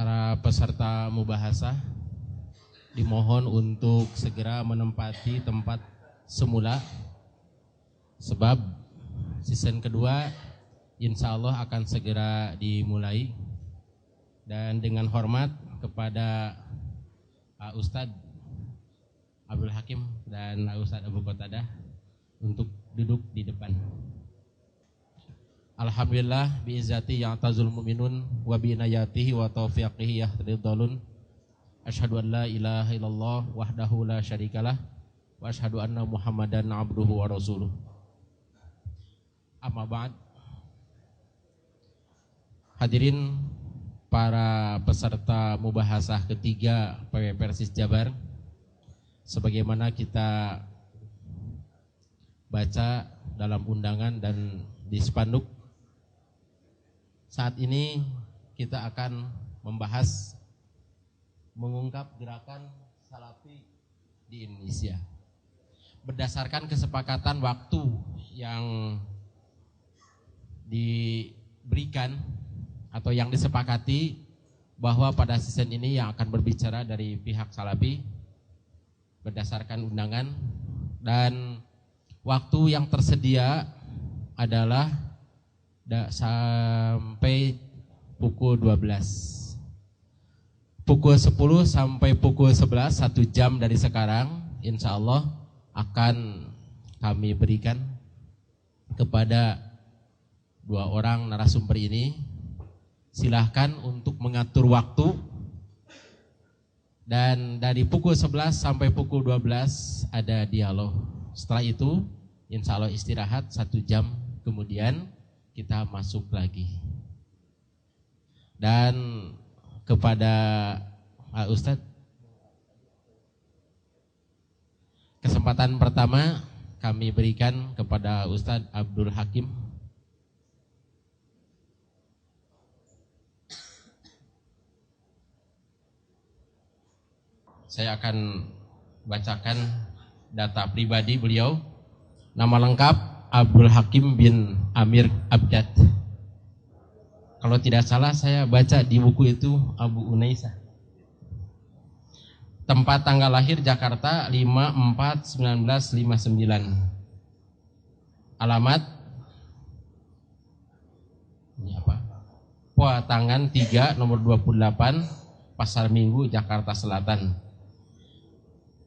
Para peserta mubahasah dimohon untuk segera menempati tempat semula, sebab season kedua insya Allah akan segera dimulai. Dan dengan hormat kepada Ustadz Abdul Hakim dan Ustadz Abu Qatadah untuk duduk di depan. Alhamdulillah bi'izzati ya'tazul mu'minun wa bi'inayatihi wa taufiqihi yahtadidhalun. Asyhadu an la ilaha illallah wahdahu la syarikalah wa asyhadu anna Muhammadan abduhu wa rasuluh. Amma ba'd. Hadirin para peserta mubahasah ketiga PW Persis Jabar, sebagaimana kita baca dalam undangan dan di spanduk, saat ini kita akan membahas mengungkap gerakan Salafi di Indonesia berdasarkan kesepakatan waktu yang diberikan atau yang disepakati, bahwa pada season ini yang akan berbicara dari pihak Salafi berdasarkan undangan, dan waktu yang tersedia adalah sampai pukul 12. Pukul 10 sampai pukul 11, 1 jam dari sekarang, insya Allah akan kami berikan kepada dua orang narasumber ini. Silahkan untuk mengatur waktu, dan dari pukul 11 sampai pukul 12 ada dialog. Setelah itu insya Allah istirahat 1 jam, kemudian kita masuk lagi. Dan kepada Ustadz, kesempatan pertama kami berikan kepada Ustadz Abdul Hakim. Saya akan bacakan data pribadi beliau. Nama lengkap Abdul Hakim bin Amir Abjad. Kalau tidak salah saya baca di buku itu Abu Unaisah. Tempat tanggal lahir Jakarta 5/4/1959. Alamat ini apa? Patangan 3 nomor 28 Pasar Minggu Jakarta Selatan.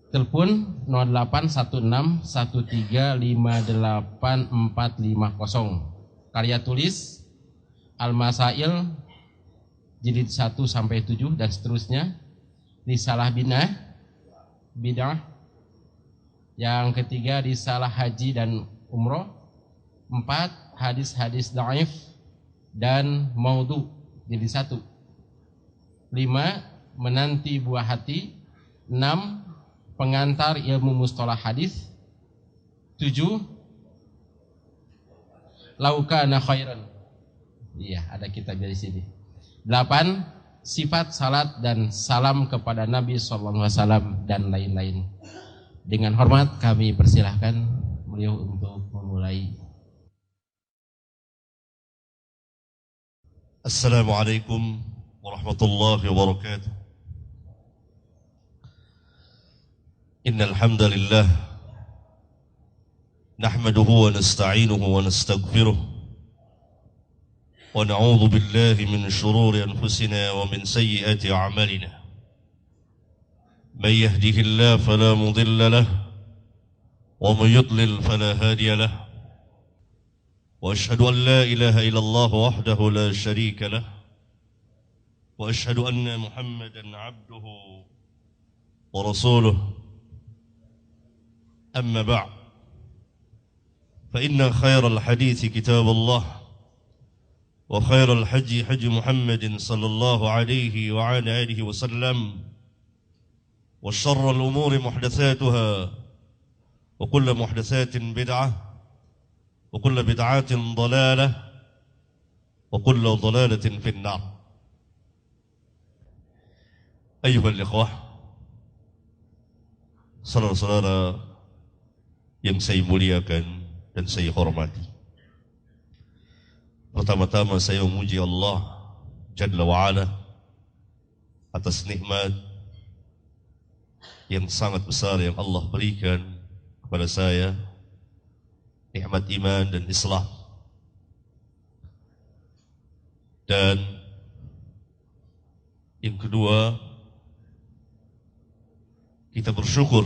Telepon 0816135850. Karya tulis Al-Masail jilid 1 sampai 7 dan seterusnya. Risalah Bid'ah. Yang ketiga Risalah Haji dan Umroh. 4 hadis-hadis dhaif dan maudhu jilid 1. 5 Menanti Buah Hati. 6 Pengantar Ilmu Mustalah Hadis. 7 Laukana Khairan. Iya, ada kitab dari sini. 8 Sifat salat dan salam kepada Nabi SAW dan lain-lain. Dengan hormat kami persilahkan beliau untuk memulai. Assalamualaikum warahmatullahi wabarakatuh. Innal hamdalillah nahmaduhu wa nasta'inuhu wa nastaghfiruh wa na'udzu billahi min shururi anfusina wa min sayyiati a'malina. May yahdihillahu fala mudilla lahu wa may yudlil fala hadiya lahu. Wa ashhadu an la ilaha illallah wahdahu la sharika lahu wa ashhadu anna Muhammadan 'abduhu wa rasuluhu. أما بعد فإن خير الحديث كتاب الله وخير الحج حج محمد صلى الله عليه وعلى آله وسلم وشر الأمور محدثاتها وكل محدثات بدعة وكل بدعات ضلالة وكل ضلالة في النار. أيها الإخوة, saudara-saudara yang saya muliakan dan saya hormati, pertama-tama saya memuji Allah Jalla wa'ala atas nikmat yang sangat besar yang Allah berikan kepada saya, nikmat iman dan Islam. Dan yang kedua, kita bersyukur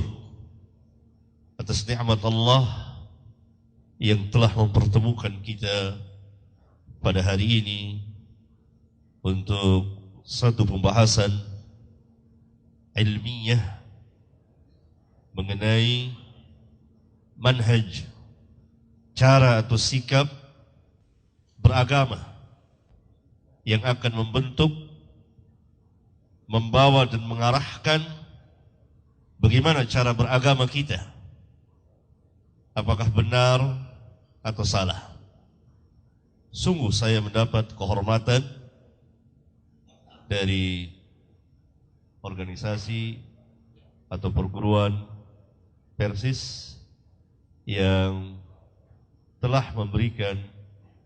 atas nikmat Allah yang telah mempertemukan kita pada hari ini untuk satu pembahasan ilmiah mengenai manhaj, cara atau sikap beragama yang akan membentuk, membawa dan mengarahkan bagaimana cara beragama kita, apakah benar atau salah. Sungguh saya mendapat kehormatan dari organisasi atau perguruan Persis yang telah memberikan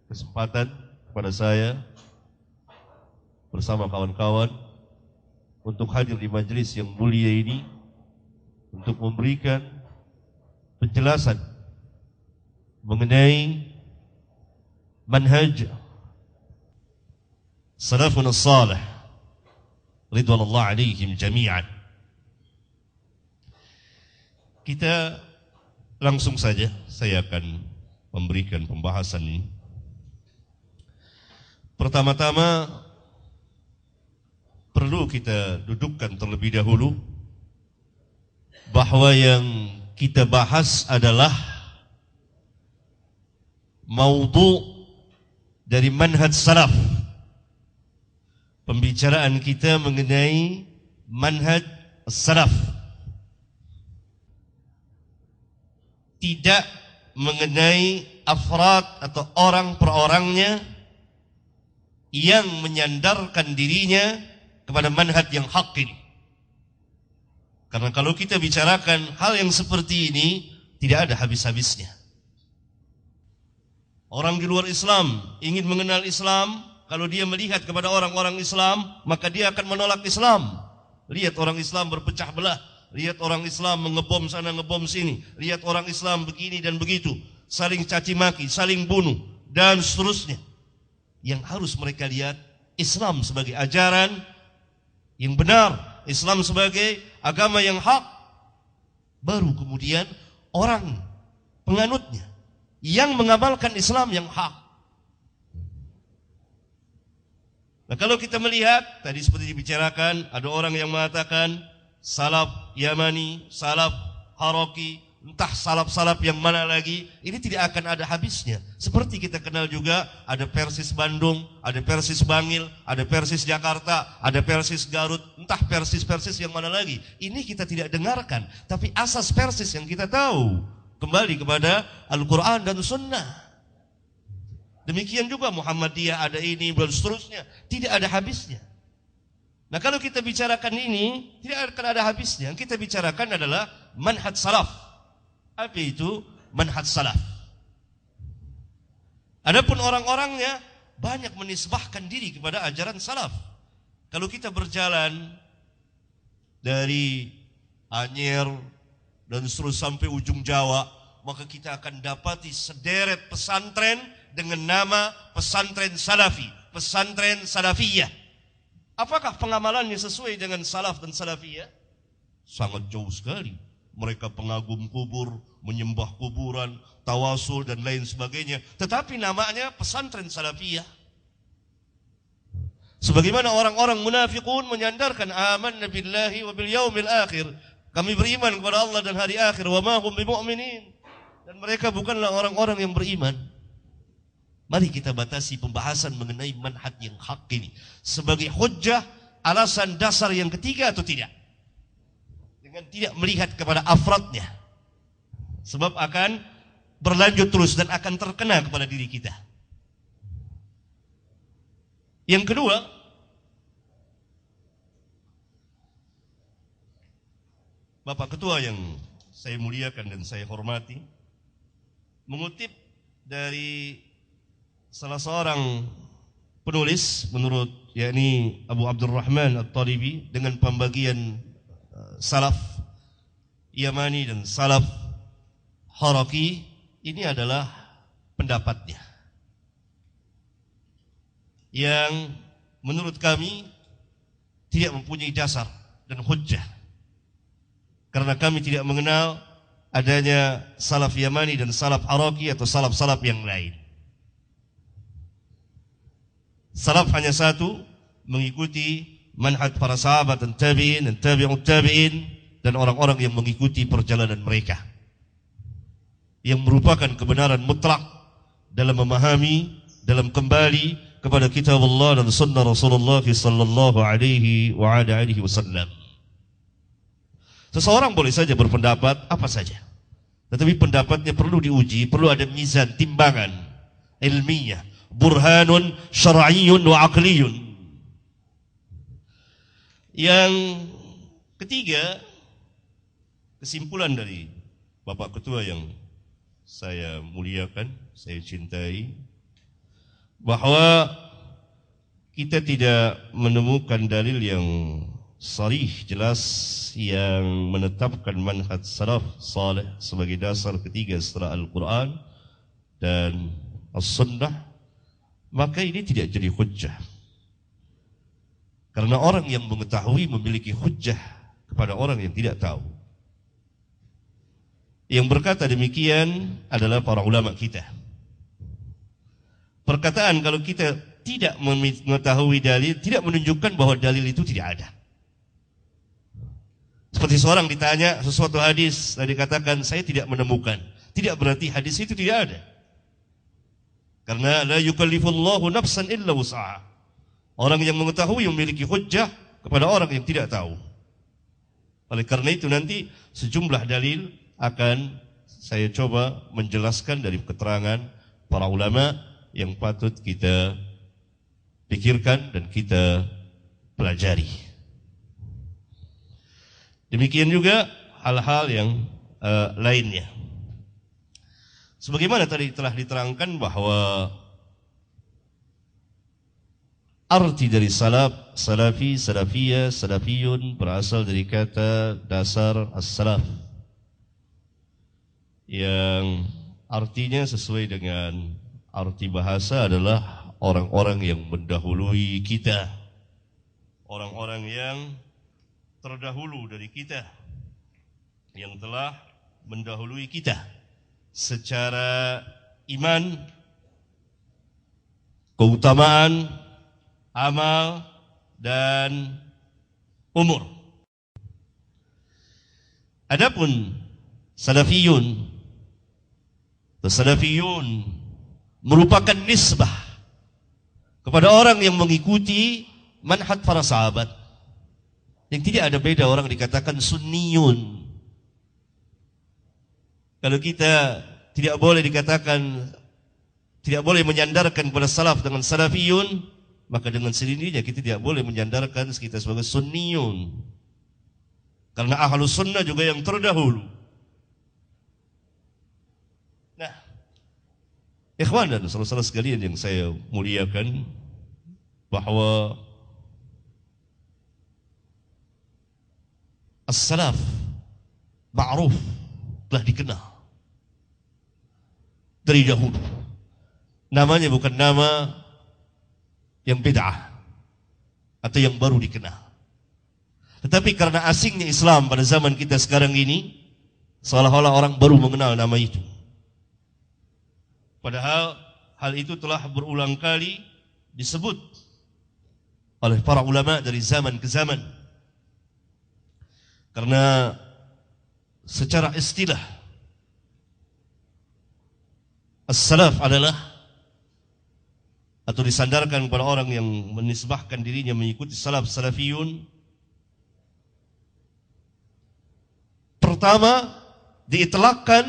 kesempatan kepada saya bersama kawan-kawan untuk hadir di majelis yang mulia ini untuk memberikan penjelasan mengenai manhaj salafun as-salih ridwanullah alaihim jami'an. Kita langsung saja, saya akan memberikan pembahasan ini. Pertama-tama perlu kita dudukkan terlebih dahulu bahwa yang kita bahas adalah maudhu dari manhaj salaf. Pembicaraan kita mengenai manhaj salaf, tidak mengenai afrad atau orang per orangnya yang menyandarkan dirinya kepada manhaj yang hak ini. Karena kalau kita bicarakan hal yang seperti ini, tidak ada habis-habisnya. Orang di luar Islam ingin mengenal Islam, kalau dia melihat kepada orang-orang Islam, maka dia akan menolak Islam. Lihat orang Islam berpecah belah, lihat orang Islam mengebom sana, ngebom sini, lihat orang Islam begini dan begitu, saling caci maki, saling bunuh, dan seterusnya. Yang harus mereka lihat, Islam sebagai ajaran yang benar, Islam sebagai agama yang hak. Baru kemudian orang penganutnya yang mengamalkan Islam yang hak. Nah, kalau kita melihat tadi seperti dibicarakan, ada orang yang mengatakan salaf Yamani, salaf Haraki, entah salaf-salaf yang mana lagi, ini tidak akan ada habisnya. Seperti kita kenal juga, ada Persis Bandung, ada Persis Bangil, ada Persis Jakarta, ada Persis Garut, entah Persis-Persis yang mana lagi. Ini kita tidak dengarkan, tapi asas Persis yang kita tahu kembali kepada Al-Quran dan Sunnah. Demikian juga Muhammadiyah ada ini dan seterusnya, tidak ada habisnya. Nah, kalau kita bicarakan ini, tidak akan ada habisnya. Yang kita bicarakan adalah manhaj salaf. Apa itu manhaj salaf? Adapun orang-orangnya banyak menisbahkan diri kepada ajaran salaf. Kalau kita berjalan dari Anyer dan terus sampai ujung Jawa, maka kita akan dapati sederet pesantren dengan nama pesantren salafi, pesantren salafiyah. Apakah pengamalannya sesuai dengan salaf dan salafiyah? Sangat jauh sekali. Mereka pengagum kubur, menyembah kuburan, tawasul dan lain sebagainya. Tetapi namanya pesantren salafiyah. Sebagaimana orang-orang munafiqun menyandarkan amanna billahi wa bil yaumil akhir. Kami beriman kepada Allah dan hari akhir. Wa ma hum bimu'minin. Dan mereka bukanlah orang-orang yang beriman. Mari kita batasi pembahasan mengenai manhaj yang hak ini sebagai hujjah, alasan dasar yang ketiga atau tidak, dengan tidak melihat kepada afradnya, sebab akan berlanjut terus dan akan terkena kepada diri kita. Yang kedua, Bapak Ketua yang saya muliakan dan saya hormati, mengutip dari salah seorang penulis menurut yakni Abu Abdurrahman At-Talibi, dengan pembagian salaf Yamani dan salaf Haraki, ini adalah pendapatnya yang menurut kami tidak mempunyai dasar dan hujjah, karena kami tidak mengenal adanya salaf Yamani dan salaf Haraki atau salaf-salaf yang lain. Salaf hanya satu, mengikuti manhaj para sahabat dan tabi'in dan tabi'ut tabi'in dan orang-orang yang mengikuti perjalanan mereka, yang merupakan kebenaran mutlak dalam memahami, dalam kembali kepada kitab Allah dan sunnah Rasulullah sallallahu alaihi wa ala alihi wasallam. Seseorang boleh saja berpendapat apa saja, tetapi pendapatnya perlu diuji, perlu ada mizan, timbangan ilmiah, burhanun syar'iyyun wa aqliyun. Yang ketiga, kesimpulan dari Bapak Ketua yang saya muliakan, saya cintai, bahwa kita tidak menemukan dalil yang sarih, jelas, yang menetapkan manhaj salaf saleh sebagai dasar ketiga setelah Al-Quran dan As-Sunnah, maka ini tidak jadi hujjah. Karena orang yang mengetahui memiliki hujjah kepada orang yang tidak tahu. Yang berkata demikian adalah para ulama kita. Perkataan kalau kita tidak mengetahui dalil tidak menunjukkan bahwa dalil itu tidak ada. Seperti seorang ditanya sesuatu hadis dan dikatakan saya tidak menemukan, tidak berarti hadis itu tidak ada. Karena la yukallifullahu nafsan illa wus'aha. Orang yang mengetahui memiliki hujjah kepada orang yang tidak tahu. Oleh karena itu nanti sejumlah dalil akan saya coba menjelaskan dari keterangan para ulama yang patut kita pikirkan dan kita pelajari. Demikian juga hal-hal yang lainnya. Sebagaimana tadi telah diterangkan bahwa arti dari salaf, salafi, salafiyah, salafiyun berasal dari kata dasar as-salaf yang artinya sesuai dengan arti bahasa adalah orang-orang yang mendahului kita, orang-orang yang terdahulu dari kita, yang telah mendahului kita secara iman, keutamaan, amal, dan umur. Adapun salafiyun merupakan nisbah kepada orang yang mengikuti manhaj para sahabat. Yang tidak ada beda orang dikatakan sunniyun. Kalau kita tidak boleh dikatakan, tidak boleh menyandarkan kepada salaf dengan salafiyun, maka dengan sendirinya kita tidak boleh menyandarkan kita sebagai sunniyun. Karena ahlus sunnah juga yang terdahulu. Nah, ikhwan dan saudara-saudara sekalian yang saya muliakan, bahwa as-salaf ma'ruf, telah dikenal dari dahulu. Namanya bukan nama yang bid'ah atau yang baru dikenal. Tetapi karena asingnya Islam pada zaman kita sekarang ini, seolah-olah orang baru mengenal nama itu. Padahal hal itu telah berulang kali disebut oleh para ulama dari zaman ke zaman. Karena secara istilah as-salaf adalah, atau disandarkan kepada orang yang menisbahkan dirinya mengikuti salaf, salafiyun, pertama diitlakkan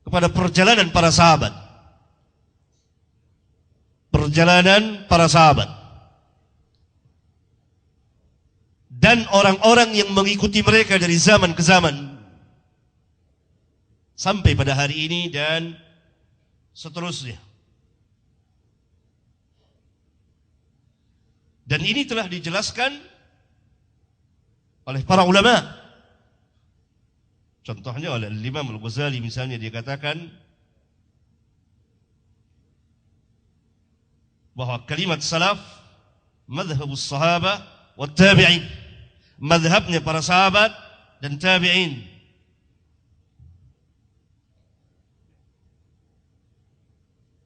kepada perjalanan para sahabat. Perjalanan para sahabat dan orang-orang yang mengikuti mereka dari zaman ke zaman sampai pada hari ini dan seterusnya. Dan ini telah dijelaskan oleh para ulama. Contohnya oleh Imam Al-Ghazali misalnya, dia katakan bahwa kalimat salaf madhhabus sahabah wa tabi'in, madhabnya para sahabat dan tabi'in.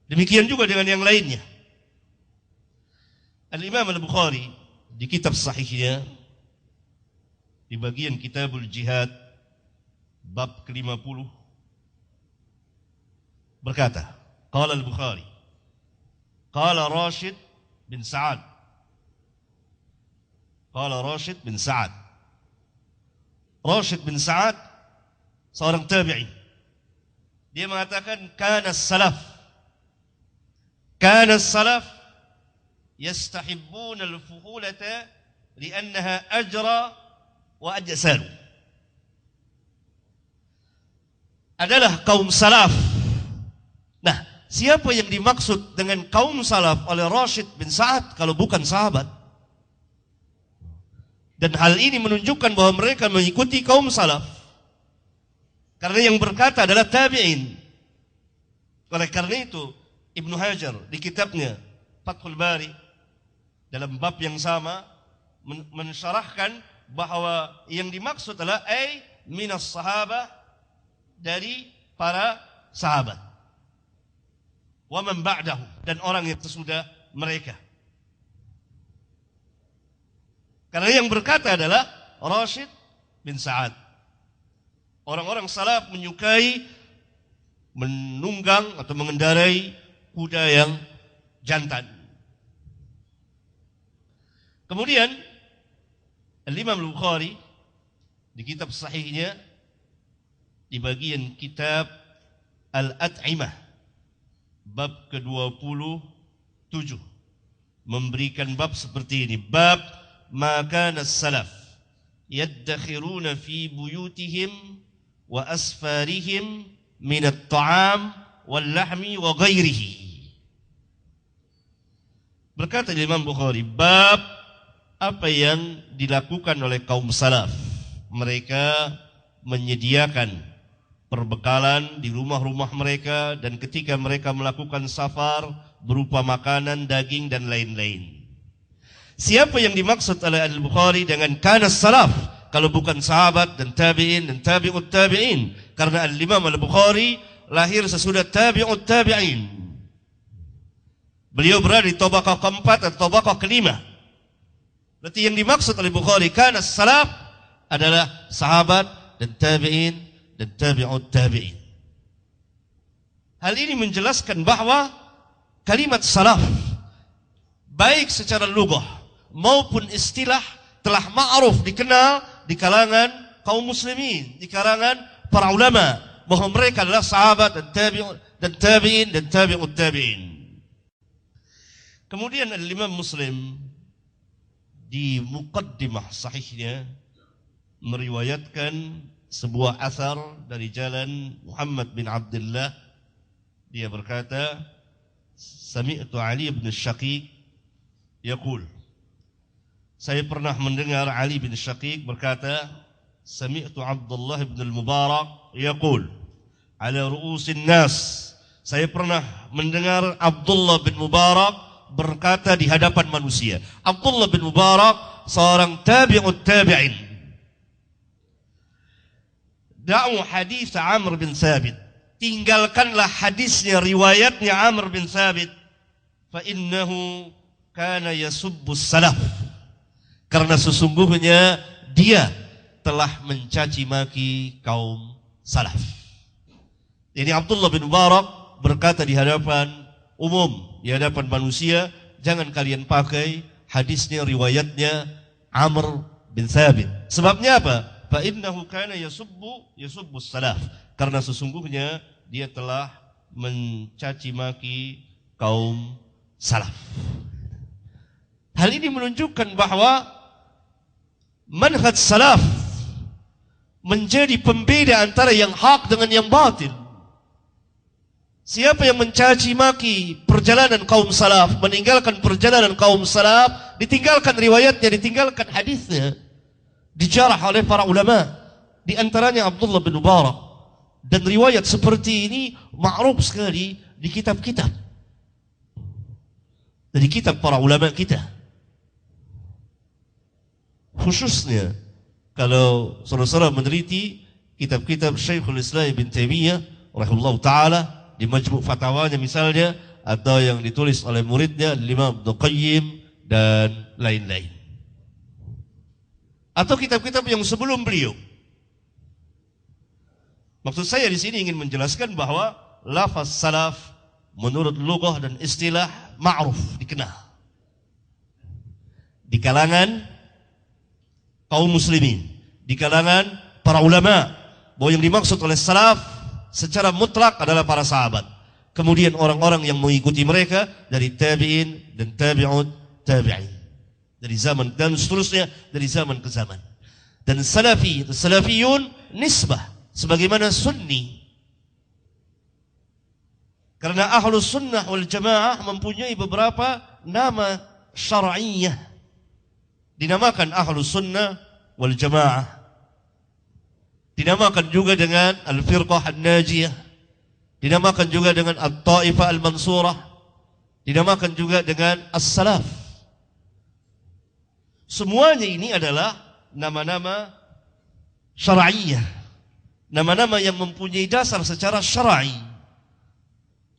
Demikian juga dengan yang lainnya. Al-Imam Al-Bukhari di kitab sahihnya, di bagian Kitabul Jihad bab ke-50 berkata, qala Al-Bukhari qala Rashid bin Sa'ad, qala Rashid bin Sa'ad. Rashid bin Sa'ad seorang tabi'i. Dia mengatakan kana salaf yastahibbuna al-fuhulata li'annaha ajra wa ajsalu. Adalah kaum salaf. Nah, siapa yang dimaksud dengan kaum salaf oleh Rashid bin Sa'ad kalau bukan sahabat? Dan hal ini menunjukkan bahwa mereka mengikuti kaum salaf, karena yang berkata adalah tabi'in. Oleh karena itu Ibnu Hajar di kitabnya Fathul Bari dalam bab yang sama mensyarahkan bahwa yang dimaksud adalah minas sahabah, dari para sahabat, wa man ba'dahu, dan orang yang sesudah mereka. Karena yang berkata adalah Rashid bin Sa'ad. Orang-orang salaf menyukai menunggang atau mengendarai kuda yang jantan. Kemudian Al-Imam Al-Bukhari di kitab sahihnya di bagian kitab Al-At'imah bab ke-27 memberikan bab seperti ini, bab ma kana as-salaf yaddakhiruna fi buyutihim wa asfarihim min at-ta'am wal lahmi wa ghairihi. Berkata Imam Bukhari, bab apa yang dilakukan oleh kaum salaf. Mereka menyediakan perbekalan di rumah-rumah mereka, dan ketika mereka melakukan safar berupa makanan, daging dan lain-lain. Siapa yang dimaksud oleh Al-Bukhari dengan kana salaf kalau bukan sahabat dan tabi'in dan tabi'ut tabi'in? Karena Al-Imam Al-Bukhari lahir sesudah tabi'ut tabi'in. Beliau berada di tabaqah keempat atau tabaqah kelima. Berarti yang dimaksud oleh Bukhari kana salaf adalah sahabat dan tabi'in dan tabi'ut tabi'in. Hal ini menjelaskan bahwa kalimat salaf baik secara lughah maupun istilah telah ma'ruf, dikenal di kalangan kaum muslimin, di kalangan para ulama, bahwa mereka adalah sahabat dan tabi'in dan tabi'ut tabi'in. Kemudian Al-Imam Muslim di muqaddimah sahihnya meriwayatkan sebuah asar dari jalan Muhammad bin Abdullah. Dia berkata, sami'tu Ali bin Syaqiq yaqul, saya pernah mendengar Ali bin Syaqiq berkata, sami'tu Abdullah bin Al-Mubarak yaqul ala ru'usin nas, saya pernah mendengar Abdullah bin Mubarak berkata di hadapan manusia. Abdullah bin Mubarak seorang tabi'ut tabi'in. Da'u hadis Amr bin Thabit, tinggalkanlah hadisnya, riwayatnya Amr bin Thabit, fa innahu kana yasubbus salaf, karena sesungguhnya dia telah mencaci maki kaum salaf. Ini Abdullah bin Mubarak berkata di hadapan umum, di hadapan manusia, jangan kalian pakai hadisnya, riwayatnya Amr bin Thabit. Sebabnya apa? Fa innahu kana yasubbu salaf, karena sesungguhnya dia telah mencaci maki kaum salaf. Hal ini menunjukkan bahwa manhaj salaf menjadi pembeda antara yang hak dengan yang batil. Siapa yang mencaci maki perjalanan kaum salaf, meninggalkan perjalanan kaum salaf, ditinggalkan riwayatnya, ditinggalkan hadisnya, dijarah oleh para ulama, di antaranya Abdullah bin Mubarak. Dan riwayat seperti ini ma'ruf sekali di kitab-kitab, dari kitab para ulama kita. Khususnya kalau saudara-saudara meneliti kitab-kitab Syekhul Islam Ibn Taimiyah rahimahullah ta'ala, di majmu' fatwanya misalnya, atau yang ditulis oleh muridnya Imam Ibnu Qayyim dan lain-lain, atau kitab-kitab yang sebelum beliau. Maksud saya di sini ingin menjelaskan bahwa lafaz salaf menurut lughah dan istilah ma'ruf, dikenal di kalangan kaum muslimin, di kalangan para ulama, bahwa yang dimaksud oleh salaf secara mutlak adalah para sahabat. Kemudian orang-orang yang mengikuti mereka dari tabi'in dan tabi'ut tabi'in, dari zaman dan seterusnya, dari zaman ke zaman. Dan salafi, salafiyun nisbah, sebagaimana sunni. Karena ahlus sunnah wal jamaah mempunyai beberapa nama syar'iyah, dinamakan ahlus sunnah wal jamaah, dinamakan juga dengan al-firqah an-najiyah, dinamakan juga dengan at-taifah al-mansurah, dinamakan juga dengan as-salaf. Semuanya ini adalah nama-nama syar'iyah, nama-nama yang mempunyai dasar secara syar'i,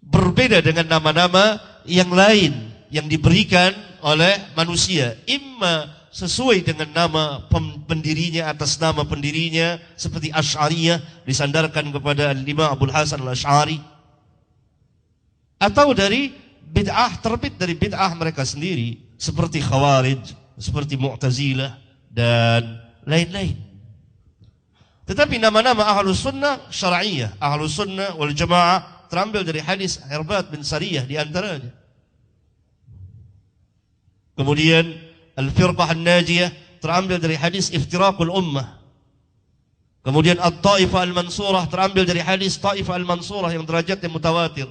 berbeda dengan nama-nama yang lain yang diberikan oleh manusia, imma sesuai dengan nama pendirinya, atas nama pendirinya, seperti Asy'ariyah disandarkan kepada Imam Abul Hasan Al-Asy'ari, atau dari bid'ah, terbit dari bid'ah mereka sendiri, seperti Khawarij, seperti Mu'tazilah dan lain-lain. Tetapi nama-nama Ahlus Sunnah syar'iyah, Ahlus Sunnah wal Jamaah, terambil dari hadis Irbad bin Sariyah di antaranya. Kemudian Al-Firqah An-Najiyah terambil dari hadis Iftiraqul Ummah. Kemudian At-Taifah Al-Mansurah terambil dari hadis Taifah Al-Mansurah yang derajatnya mutawatir.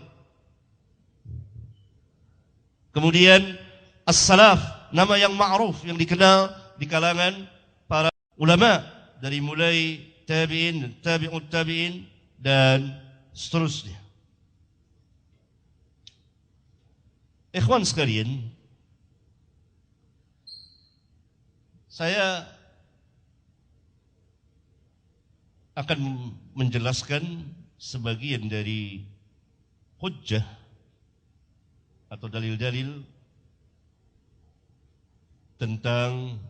Kemudian As-Salaf, nama yang ma'ruf, yang dikenal di kalangan para ulama, dari mulai tabi'in, tabi'ut tabi'in dan seterusnya. Ikhwan sekalian, saya akan menjelaskan sebagian dari hujjah atau dalil-dalil tentang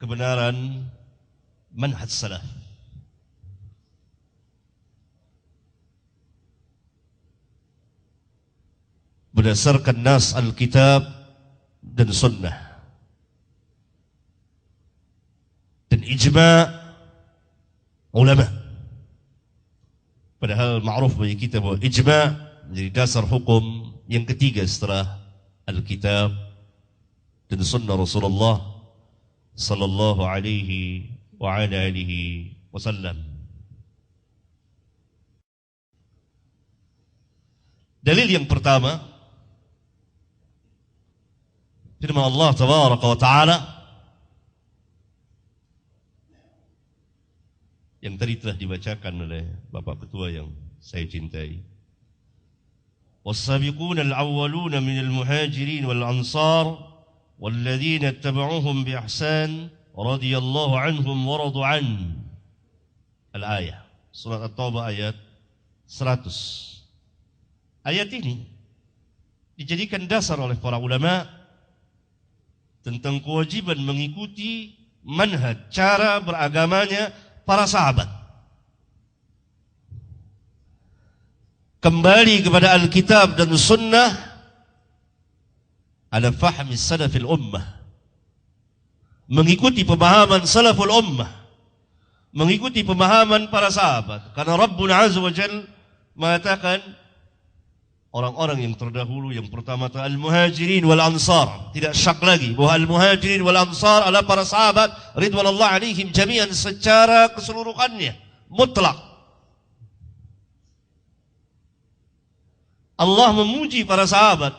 kebenaran manhaj salaf. Berdasarkan nas Alkitab dan Sunnah dan ijma' ulama. Padahal ma'ruf bagi kita bahwa ijma' menjadi dasar hukum yang ketiga setelah Alkitab dan Sunnah Rasulullah sallallahu alaihi wa ala alihi wasallam. Dalil yang pertama, firman Allah tabaraka wa ta'ala yang tadi telah dibacakan oleh Bapak Ketua yang saya cintai. Was-sabiquna al-awwaluna minal muhajirin wal ansar walladzina ittaba'uuhum bi ihsan radhiyallahu anhum wa radu an. Al-ayah, surat At-Taubah ayat 100. Ayat ini dijadikan dasar oleh para ulama tentang kewajiban mengikuti manhaj, cara beragamanya para sahabat. Kembali kepada Alkitab dan Sunnah ala fahmi salafil ummah, mengikuti pemahaman salaful ummah, mengikuti pemahaman para sahabat. Karena Rabbuna Azza wa Jalla mengatakan orang-orang yang terdahulu, yang pertama al-muhajirin wal ansar, tidak syak lagi bahwa al-muhajirin wal ansar adalah para sahabat ridwanullah alaihim jami'an secara keseluruhannya, mutlak. Allah memuji para sahabat,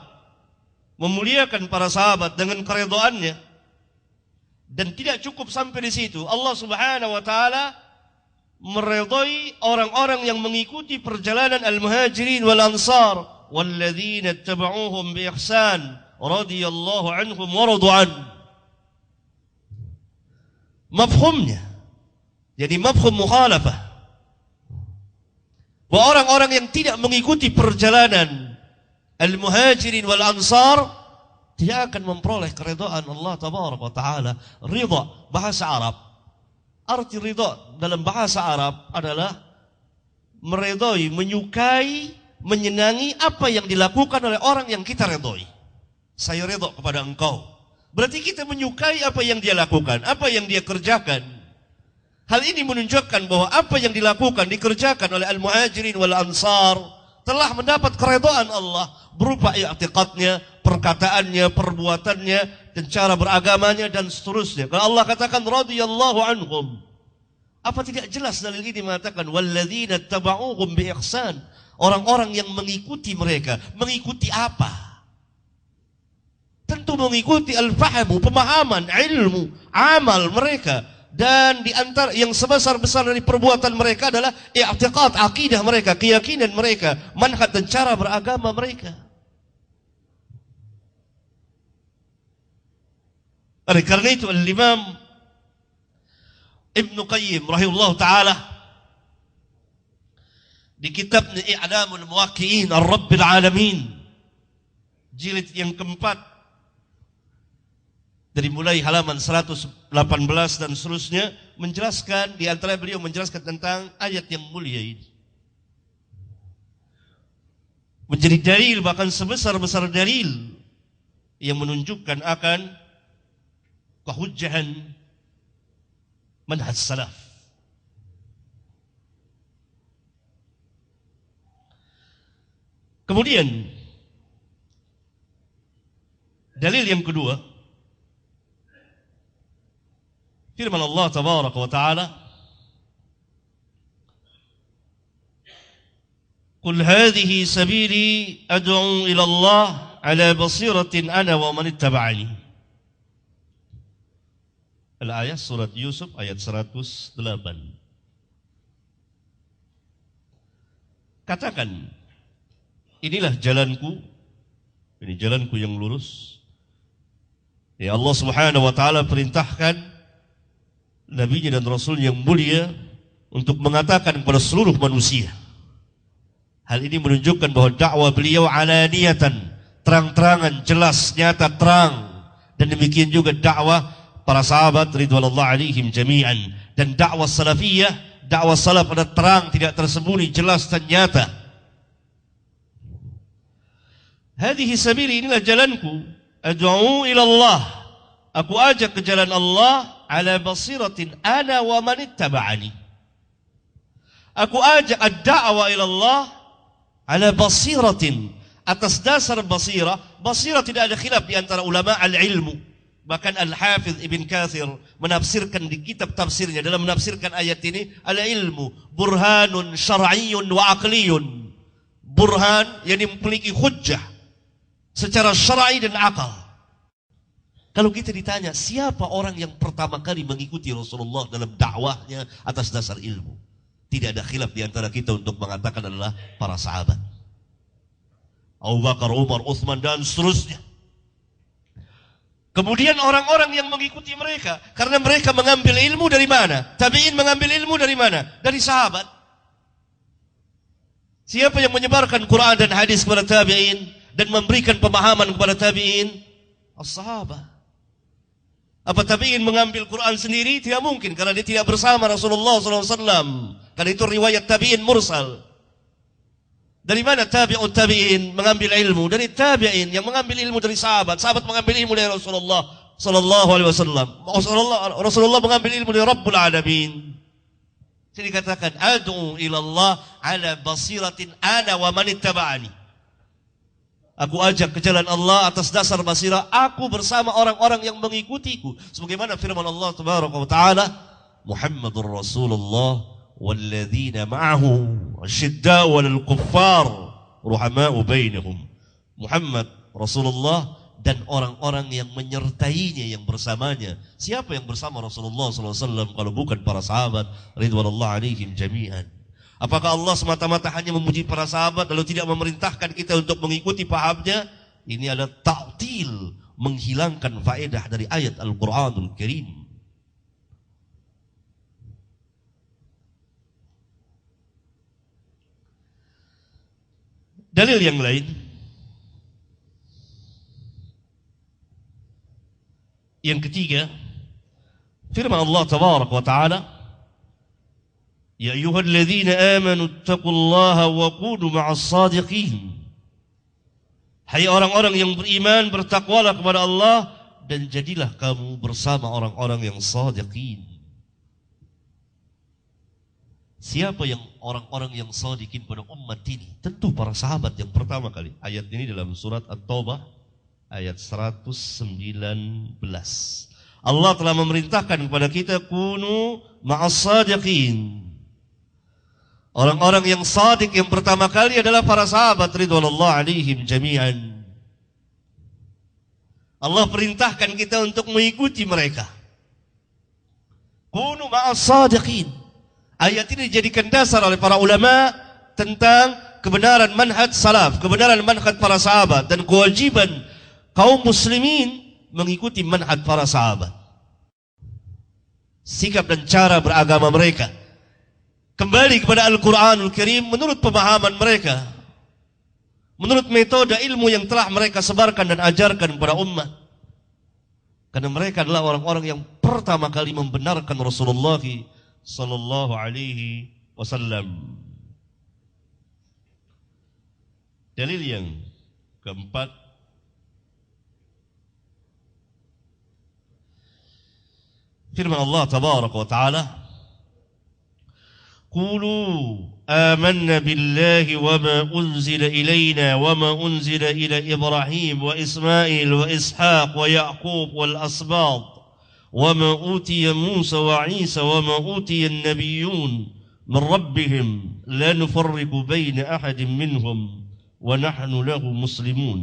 memuliakan para sahabat dengan keridhaannya. Dan tidak cukup sampai di situ. Allah Subhanahu wa taala meridhai orang-orang yang mengikuti perjalanan al-muhajirin wal ansar, walladzina ittaba'uuhum bi ihsan radhiyallahu anhum wa radu an. Mafhumnya jadi mafhum mukhalafah. Bahwa orang-orang yang tidak mengikuti perjalanan al-muhajirin wal ansar tidak akan memperoleh keridhaan Allah tabaraka wa taala. Ridha bahasa Arab. Arti ridha dalam bahasa Arab adalah meridhai, menyukai, menyenangi apa yang dilakukan oleh orang yang kita ridhai. Saya ridha kepada engkau. Berarti kita menyukai apa yang dia lakukan, apa yang dia kerjakan. Hal ini menunjukkan bahwa apa yang dilakukan, dikerjakan oleh al-muhajirin wal ansar telah mendapat keridhaan Allah berupa i'tiqadnya, perkataannya, perbuatannya, dan cara beragamanya dan seterusnya. Kalau Allah katakan radhiyallahu anhum, apa tidak jelas dalil ini mengatakan walladzina tabauhum bi ihsan, orang-orang yang mengikuti mereka. Mengikuti apa? Tentu mengikuti al-fahmu, pemahaman, ilmu, amal mereka. Dan di antara yang sebesar-besar dari perbuatan mereka adalah i'tiqad, akidah mereka, keyakinan mereka, manhaj dan cara beragama mereka. Oleh karena itu Al-Imam Ibn Qayyim rahimahullah ta'ala di kitabnya I'lamul Muwaqqi'in Ar-Rabbil Alamin jilid yang keempat, dari mulai halaman 118 dan seterusnya, menjelaskan, di antara beliau menjelaskan tentang ayat yang mulia ini. Menjadi dalil, bahkan sebesar-besar dalil yang menunjukkan akan kehujjahan manhaj salaf. Kemudian dalil yang kedua, firman Allah tabaraka wa ta'ala, qul hadhihi sabili ad'u ila Allah ala basiratin ana wa man ittaba'ani. Al-ayat surat Yusuf ayat 108. Katakan, inilah jalanku, ini jalanku yang lurus. Ya Allah Subhanahu wa ta'ala perintahkan Nabi-Nya dan Rasul yang mulia untuk mengatakan kepada seluruh manusia. Hal ini menunjukkan bahwa dakwah beliau alaniyatan, terang-terangan, jelas, nyata, terang. Dan demikian juga dakwah para sahabat ridwanullah alaihim jami'an. Dan dakwah salafiyah, dakwah salaf pada terang, tidak tersembunyi, jelas dan nyata. Hadhihi sabili, inilah jalanku, ad'u ila Allah, aku ajak ke jalan Allah ala basiratin ana wa man ittaba'ani. Aku ajak ad-da'wa ila Allah ala basiratin, atas dasar basirah. Basirah tidak ada khilaf di antara ulama al-ilmu. Bahkan Al-Hafidh Ibn Kathir menafsirkan di kitab tafsirnya, dalam menafsirkan ayat ini, al-ilmu burhanun syar'iyyun wa aqliyun. Burhan yang memiliki hujjah secara syar'i dan akal. Kalau kita ditanya, siapa orang yang pertama kali mengikuti Rasulullah dalam dakwahnya atas dasar ilmu? Tidak ada khilaf di antara kita untuk mengatakan adalah para sahabat. Abu Bakar, Umar, Uthman, dan seterusnya. Kemudian orang-orang yang mengikuti mereka, karena mereka mengambil ilmu dari mana? Tabi'in mengambil ilmu dari mana? Dari sahabat. Siapa yang menyebarkan Quran dan hadis kepada tabi'in dan memberikan pemahaman kepada tabi'in? As-sahabat. Apa tabi'in mengambil Quran sendiri? Tidak mungkin, karena dia tidak bersama Rasulullah SAW. Karena itu riwayat tabi'in mursal. Dari mana tabi'ut tabi'in mengambil ilmu? Dari tabi'in yang mengambil ilmu dari sahabat. Sahabat mengambil ilmu dari Rasulullah SAW. Rasulullah mengambil ilmu dari Rabbul Alamin. Jadi dikatakan, ad'u ilallah ala basiratin ana wa man ittaba'ani. Aku ajak ke jalan Allah atas dasar basirah aku bersama orang-orang yang mengikutiku. Sebagaimana firman Allah tabaraka wa ta'ala, Muhammadur Rasulullah walladzina ma'ahu asyidda'u 'alal kuffar ruhama'u bainahum. Muhammad, Rasulullah, dan orang-orang yang menyertainya, yang bersamanya. Siapa yang bersama Rasulullah SAW kalau bukan para sahabat ridwanullah alaihim jami'an? Apakah Allah semata-mata hanya memuji para sahabat lalu tidak memerintahkan kita untuk mengikuti pahamnya? Ini adalah ta'til, menghilangkan faedah dari ayat Al-Quranul Karim. Dalil yang lain, yang ketiga, firman Allah tabaraka wa ta'ala, ya ayyuhalladzina amanu taqullaha wa kunu ma'as sadiqin. Hai orang-orang yang beriman, bertakwalah kepada Allah dan jadilah kamu bersama orang-orang yang sadiqin. Siapa yang orang-orang yang sadiqin pada umat ini? Tentu para sahabat yang pertama kali. Ayat ini dalam surat At-Taubah ayat 119. Allah telah memerintahkan kepada kita kunu ma'as sadiqin. Orang-orang yang sadiq yang pertama kali adalah para sahabat ridwanullah alaihim jami'an. Allah perintahkan kita untuk mengikuti mereka. Kunu ma'as sadiqin. Ayat ini dijadikan dasar oleh para ulama tentang kebenaran manhaj salaf, kebenaran manhaj para sahabat, dan kewajiban kaum muslimin mengikuti manhaj para sahabat. Sikap dan cara beragama mereka kembali kepada Al-Quranul Karim menurut pemahaman mereka, menurut metode ilmu yang telah mereka sebarkan dan ajarkan kepada umat. Karena mereka adalah orang-orang yang pertama kali membenarkan Rasulullah sallallahu alaihi wasallam. Dalil yang keempat, firman Allah tabaraka wa ta'ala, قولوا آمنا بالله وما أنزل إلينا وما أنزل إلى إبراهيم وإسماعيل وإسحاق ويعقوب والأسباط وما أوتي موسى وعيسى وما أوتي النبيون من ربهم لا نفرق بين أحد منهم ونحن له مسلمون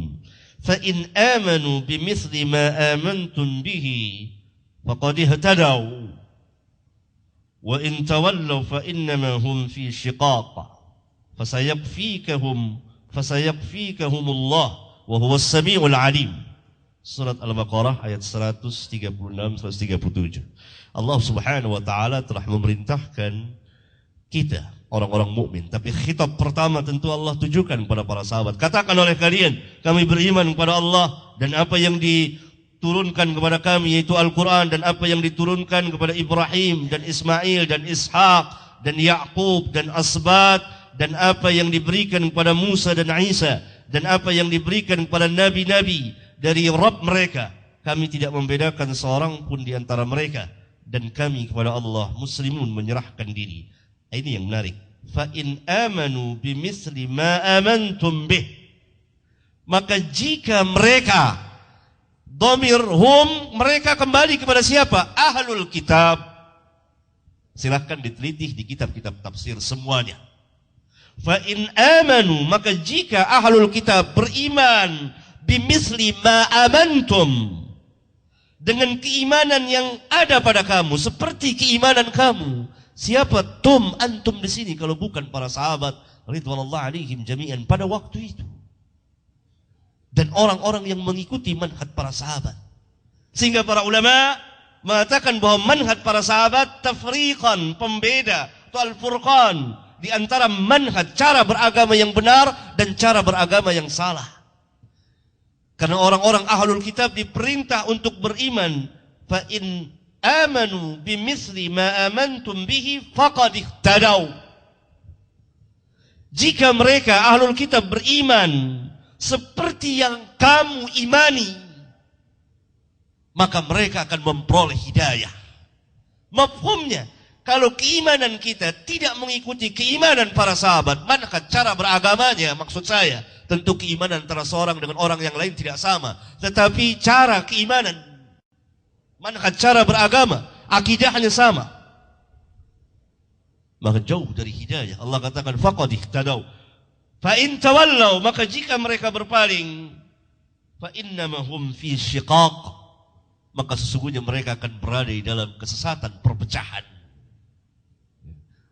فإن آمنوا بمثل ما آمنتم به فقد اهتدوا وإن تولوا فإنما هم في شقاق فسيكفيكهم الله وهو السميع العليم. Surat Al-Baqarah ayat 136-137. Allah Subhanahu wa taala telah memerintahkan kita orang-orang mukmin, tapi khitab pertama tentu Allah tujukan kepada para sahabat. Katakan oleh kalian, kami beriman kepada Allah dan apa yang diturunkan kepada kami yaitu Al-Quran, dan apa yang diturunkan kepada Ibrahim dan Ismail dan Ishaq dan Ya'qub dan Asbat, dan apa yang diberikan kepada Musa dan Isa, dan apa yang diberikan kepada nabi-nabi dari Rabb mereka. Kami tidak membedakan seorang pun di antara mereka, dan kami kepada Allah muslimun, menyerahkan diri. Ini yang menarik. Fa in amanu bimithli ma amantum bih, maka jika mereka, dhamir hum, mereka kembali kepada siapa? Ahlul kitab. Silahkan diteliti di kitab-kitab tafsir semuanya. Fa in amanu, maka jika ahlul kitab beriman bimithli ma amantum, dengan keimanan yang ada pada kamu, seperti keimanan kamu. Siapa tum, antum di sini kalau bukan para sahabat ridwanullah alaihim jami'an pada waktu itu, dan orang-orang yang mengikuti manhaj para sahabat. Sehingga para ulama mengatakan bahwa manhaj para sahabat tafriqan, pembeda atau al-furqan di antara manhaj, cara beragama yang benar dan cara beragama yang salah. Karena orang-orang ahlul kitab diperintah untuk beriman. Fa in amanu bimithli ma amantum bihi faqad ihtadaw. Jika mereka ahlul kitab beriman seperti yang kamu imani, maka mereka akan memperoleh hidayah. Mafhumnya, kalau keimanan kita tidak mengikuti keimanan para sahabat, manhaj cara beragamanya, maksud saya tentu keimanan antara seorang dengan orang yang lain tidak sama, tetapi cara keimanan, manhaj cara beragama, akidahnya sama, maka jauh dari hidayah. Allah katakan faqad ihtadaw. Fa in tawallaw, maka jika mereka berpaling, fa innama hum fi syiqaq, maka sesungguhnya mereka akan berada di dalam kesesatan, perpecahan.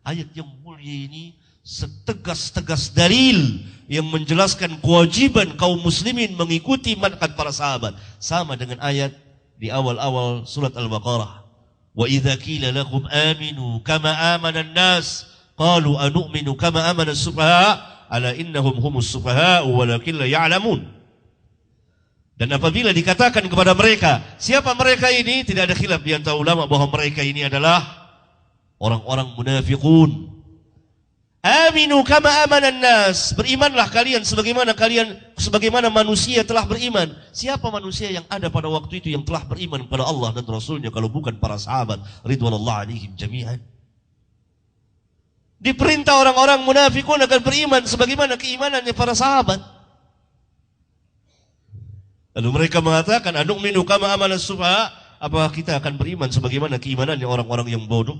Ayat yang mulia ini setegas-tegas dalil yang menjelaskan kewajiban kaum muslimin mengikuti manhaj para sahabat, sama dengan ayat di awal-awal surat Al-Baqarah. Wa idza qila lakum aminu kama amana an-nas qalu anu'minu kama amana as-sufaha ala innahum humus sufaha walakin la ya'lamun. Dan apabila dikatakan kepada mereka, siapa mereka ini? Tidak ada khilaf di antara ulama bahwa mereka ini adalah orang-orang munafiqun. Aminu kama amanan nas, berimanlah kalian sebagaimana manusia telah beriman. Siapa manusia yang ada pada waktu itu yang telah beriman kepada Allah dan Rasulnya kalau bukan para sahabat ridwanullah alaihim jami'an? Diperintah orang-orang munafikun agar beriman sebagaimana keimanannya para sahabat. Lalu mereka mengatakan, anu'minu kama amanas sufaha, apakah kita akan beriman sebagaimana keimanannya orang-orang yang bodoh?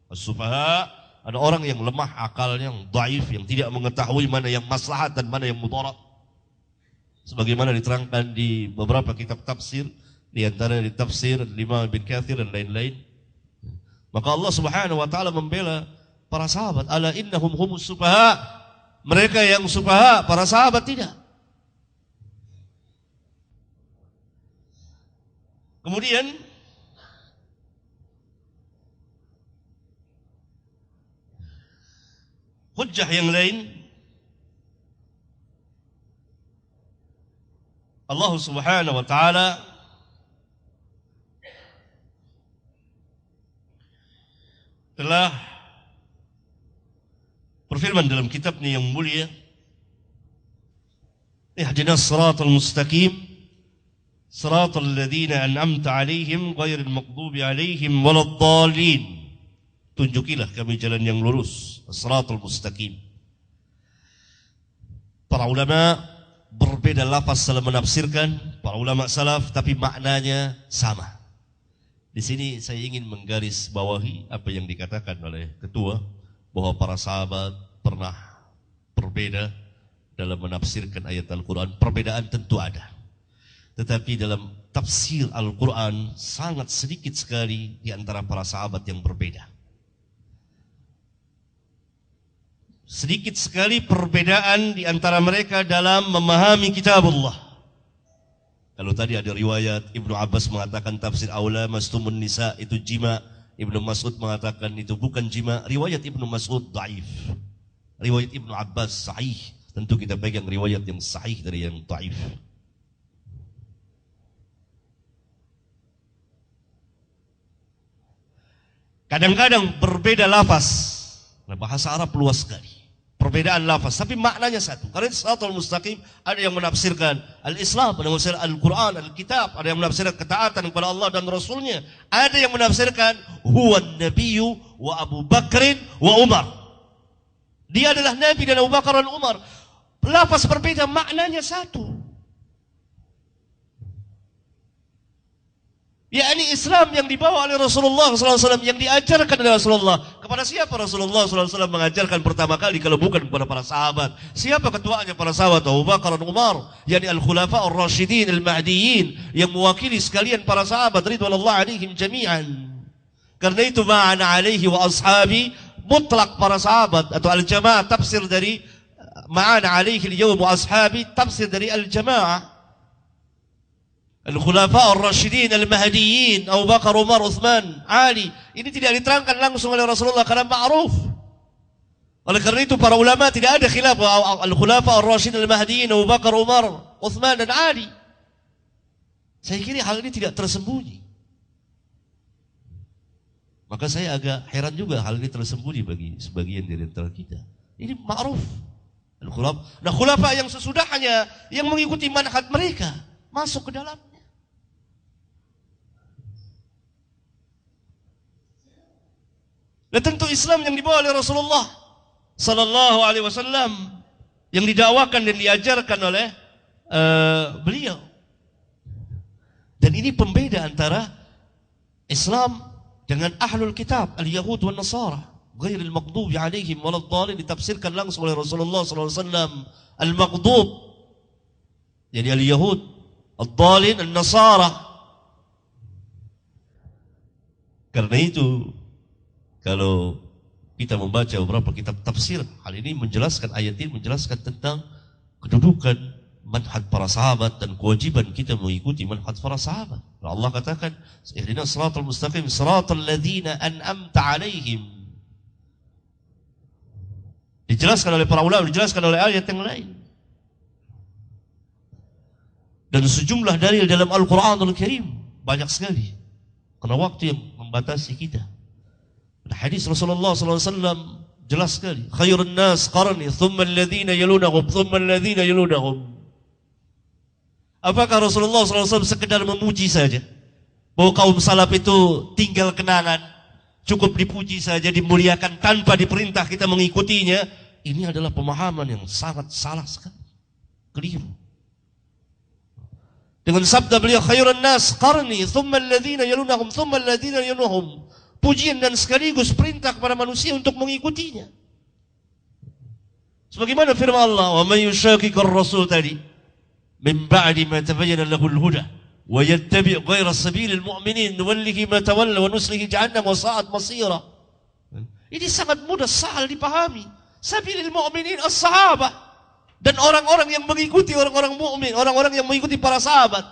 As-sufaha, ada orang yang lemah akalnya, yang dhaif, yang tidak mengetahui mana yang maslahat dan mana yang mudarat. Sebagaimana diterangkan di beberapa kitab tafsir, di antara di tafsir Imam Ibn Katsir dan lain-lain. Maka Allah Subhanahu wa taala membela para sahabat, ala innahum humus sufaha, mereka yang sufaha, para sahabat tidak. Kemudian hujjah yang lain, Allah Subhanahu wa taala telah berfirman dalam kitabnya yang mulia, ihdinas siratal mustaqim siratal ladzina an'amta 'alaihim ghairil maghdubi 'alaihim waladdallin. Tunjukilah kami jalan yang lurus, siratal mustaqim. Para ulama berbeda lafaz dalam menafsirkan, para ulama salaf, tapi maknanya sama. Di sini saya ingin menggaris bawahi apa yang dikatakan oleh ketua, bahwa para sahabat pernah berbeda dalam menafsirkan ayat Al-Quran. Perbedaan tentu ada, tetapi dalam tafsir Al-Quran sangat sedikit sekali di antara para sahabat yang berbeda. Sedikit sekali perbedaan di antara mereka dalam memahami kitabullah. Kalau tadi ada riwayat Ibnu Abbas mengatakan tafsir aula mastumun nisa itu jima, Ibnu Mas'ud mengatakan itu bukan jima. Riwayat Ibnu Mas'ud dhaif, riwayat Ibnu Abbas sahih. Tentu kita pegang riwayat yang sahih dari yang dhaif. Kadang-kadang berbeda lafaz. Nah, bahasa Arab luas sekali. Perbedaan lafaz, tapi maknanya satu. Karena siratal mustaqim, ada yang menafsirkan al-Islam, ada yang menafsirkan Al-Quran, Al-Kitab, ada yang menafsirkan ketaatan kepada Allah dan Rasulnya. Ada yang menafsirkan huwan nabiyyu wa Abu Bakrin wa Umar. Dia adalah Nabi dan Abu Bakar dan Umar. Lafaz berbeda, maknanya satu. yakni Islam yang dibawa oleh Rasulullah SAW, yang diajarkan oleh Rasulullah. Kepada siapa Rasulullah SAW mengajarkan pertama kali kalau bukan kepada para sahabat? Siapa ketuanya para sahabat? Abu Bakar dan Umar, yakni al-khulafa ar-rasyidin al-mahdiyin, yang mewakili sekalian para sahabat ridwanullah alaihim jami'an. Karena itu ma'ana alaihi wa ashabi, mutlak para sahabat, atau al-jamaah, tafsir dari ma'ana alaihi al-yawm wa ashabi, tafsir dari al-jamaah. Al-Khulafa Ar-Rashidin Al-Mahdiyin, Abu Bakar, Umar, Uthman, Ali. Ini tidak diterangkan langsung oleh Rasulullah karena ma'ruf. Oleh karena itu para ulama tidak ada khilaf Al-Khulafa Ar-Rashidin Al-Mahdiyin, Abu Bakar, Umar, Uthman dan Ali. Saya kira hal ini tidak tersembunyi. Maka saya agak heran juga hal ini tersembunyi bagi sebagian dari antara kita. Ini ma'ruf. Al-Khulafa. Nah, khulafa yang sesudahnya yang mengikuti manhaj mereka masuk ke dalam. Dan tentu Islam yang dibawa oleh Rasulullah Sallallahu Alaihi Wasallam, yang didakwakan dan diajarkan oleh beliau. Dan ini pembeda antara Islam dengan Ahlul Kitab, Al-Yahud wa Nasara. Ghairil maghdubi alaihim waladdallin ditafsirkan langsung oleh Rasulullah SAW. Al-maghdub jadi al-Yahud, ad-dallin an-Nasara. Karena itu kalau kita membaca beberapa kitab tafsir, hal ini menjelaskan, ayat ini menjelaskan tentang kedudukan manhaj para sahabat dan kewajiban kita mengikuti manhaj para sahabat. Allah katakan, ihdinas siratal mustaqim siratal ladzina an'amta alaihim. Dijelaskan oleh para ulama, dijelaskan oleh ayat yang lain. Dan sejumlah dalil dalam Al-Quranul Karim banyak sekali. Karena waktu yang membatasi kita. Hadis Rasulullah SAW jelas sekali. Khairun nas qarni, thumma alladhina yalunahum, thumma alladhina yalunahum. Apakah Rasulullah SAW sekedar memuji saja? Bahwa kaum salaf itu tinggal kenangan, cukup dipuji saja, dimuliakan tanpa diperintah kita mengikutinya. Ini adalah pemahaman yang sangat salah sekali. Keliru. Dengan sabda beliau, khairun nas qarni, thumma alladhina yalunahum, thumma alladhina yalunahum. Pujian dan sekaligus perintah kepada manusia untuk mengikutinya. Sebagaimana firman Allah, wa man yushaqiqir rasul tadi, min ba'di ma tabayyana lahul huda, wa yattabi' ghayra sabilil mu'minin, nuwallihi ma tawalla wa nuslihi jahannam wa sa'at masira. Ini sangat mudah, sahal dipahami. Sabilil mu'minin as-sahabah. Dan orang-orang yang mengikuti orang-orang mukmin, orang-orang yang mengikuti para sahabat.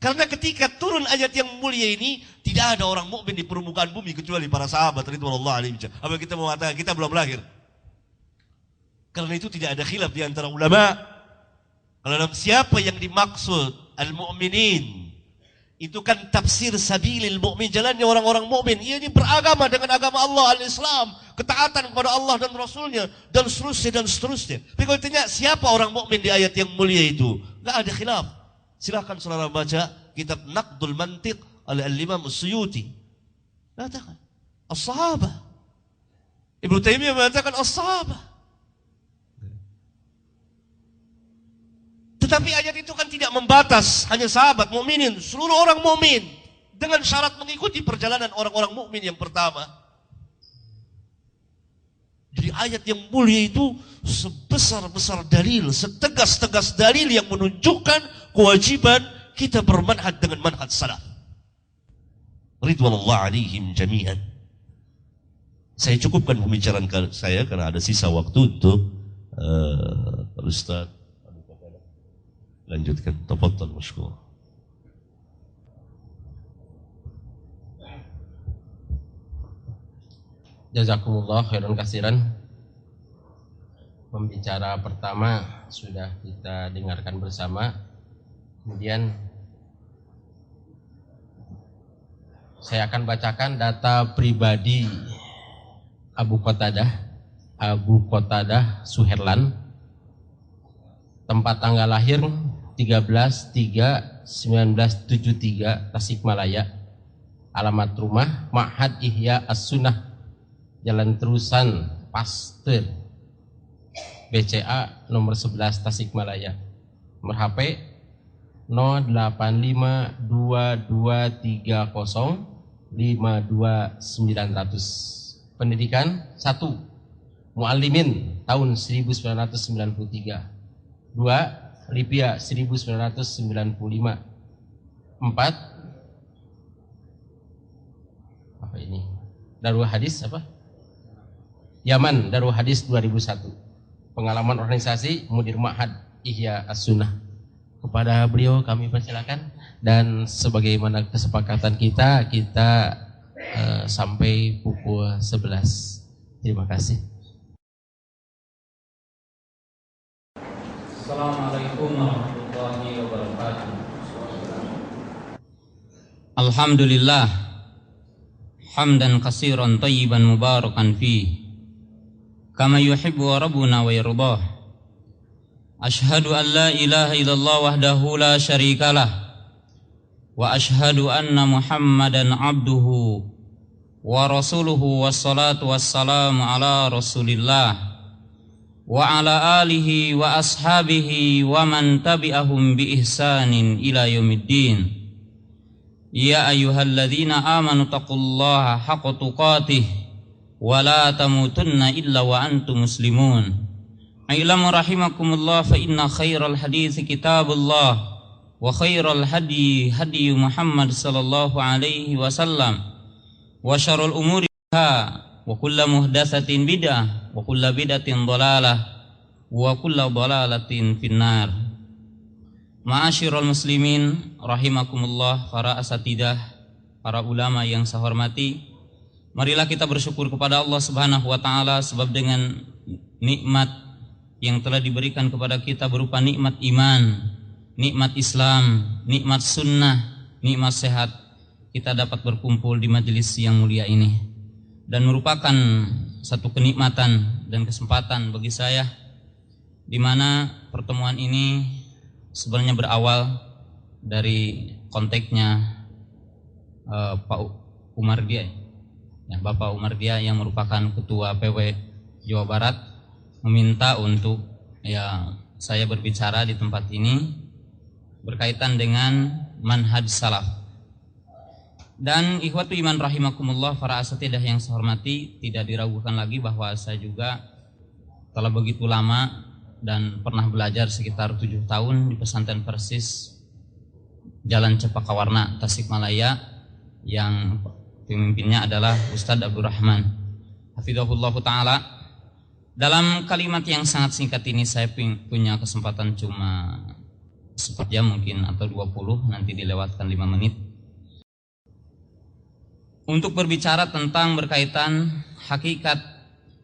Karena ketika turun ayat yang mulia ini, tidak ada orang mukmin di permukaan bumi kecuali para sahabat ridwanullah alaihim. Apa kita mau mengatakan kita belum lahir? Karena itu tidak ada khilaf di antara ulama. Kalau dalam siapa yang dimaksud al-mu'minin, itu kan tafsir sabilil mu'min, jalannya orang-orang mukmin. Ia ini beragama dengan agama Allah, al-Islam, ketaatan kepada Allah dan Rasulnya, dan seterusnya dan seterusnya. Tapi kalau ditanya siapa orang mukmin di ayat yang mulia itu, nggak ada khilaf. Silahkan saudara baca kitab Naqdul Mantiq oleh Al-Imam As-Suyuti. Katakan as-sahabah. Ibnu Taimiyah mengatakan as-sahabah. Tetapi ayat itu kan tidak membatas hanya sahabat mukminin, seluruh orang mukmin dengan syarat mengikuti perjalanan orang-orang mukmin yang pertama. Jadi ayat yang mulia itu sebesar-besar dalil, setegas-tegas dalil yang menunjukkan kewajiban kita bermanhaj dengan manhaj salaf. Ridwanullah alaihim jami'an. Saya cukupkan pembicaraan saya karena ada sisa waktu untuk Ustaz. Lanjutkan, tafadhal mashkur. Jazakumullah khairan katsiran. Pembicara pertama sudah kita dengarkan bersama. Kemudian saya akan bacakan data pribadi Abu Qatadah Suherlan. Tempat tanggal lahir 13/3/1973 Tasikmalaya. Alamat rumah Ma'had Ihya As-Sunnah, Jalan Terusan Pasteur, BCA nomor 11 Tasikmalaya. Nomor HP 085223052900. Pendidikan 1. Muallimin tahun 1993. 2. Libya 1995. 4. Apa ini? Darul Hadis apa? Yaman, Darul Hadis 2001. Pengalaman organisasi Mudir Ma'had Ihya As-Sunnah. Kepada beliau kami persilakan, dan sebagaimana kesepakatan kita sampai pukul 11. Terima kasih. Assalamualaikum warahmatullahi wabarakatuh. Alhamdulillah hamdan katsiran thayyiban mubarakan fi kama yuhibbu rabbuna wa yardah. Ashhadu an la ilaha illallah wahdahu la syarikalah wa ashhadu anna Muhammadan abduhu wa rasuluhu, wassalatu wassalamu ala Rasulillah wa ala alihi wa ashabihi wa man tabi'ahum bi ihsanin ila yaumiddin. Ya ayyuhalladzina amanu taqullaha haqqa tuqatih wa la tamutunna illa wa antum muslimun. Ailamu rahimakumullah fa inna khairal hadits kitabullah wa khairal hadi hadi Muhammad sallallahu alaihi wasallam wa syarrul umuri wa kullu muhdatsatin bid'ah wa kullu bid'atin dhalalah wa kullu dhalalatin finnar. Ma'asyiral muslimin rahimakumullah, para asatidah, para ulama yang saya hormati, marilah kita bersyukur kepada Allah Subhanahu wa taala sebab dengan nikmat yang telah diberikan kepada kita berupa nikmat iman, nikmat Islam, nikmat sunnah, nikmat sehat, kita dapat berkumpul di majelis yang mulia ini, dan merupakan satu kenikmatan dan kesempatan bagi saya, di mana pertemuan ini sebenarnya berawal dari kontaknya Pak Umar Dia, ya, Bapak Umar Dia yang merupakan Ketua PW Jawa Barat, meminta untuk saya berbicara di tempat ini berkaitan dengan manhaj salaf. Dan ikhwatu iman rahimakumullah, para asatidah yang saya hormati, tidak diragukan lagi bahwa saya juga telah begitu lama dan pernah belajar sekitar 7 tahun di pesantren Persis Jalan Cepaka Warna, Tasikmalaya, yang pemimpinnya adalah Ustadz Abdurrahman hafizahullah ta'ala. Dalam kalimat yang sangat singkat ini saya punya kesempatan cuma 1 jam mungkin atau 20, nanti dilewatkan 5 menit, untuk berbicara tentang berkaitan hakikat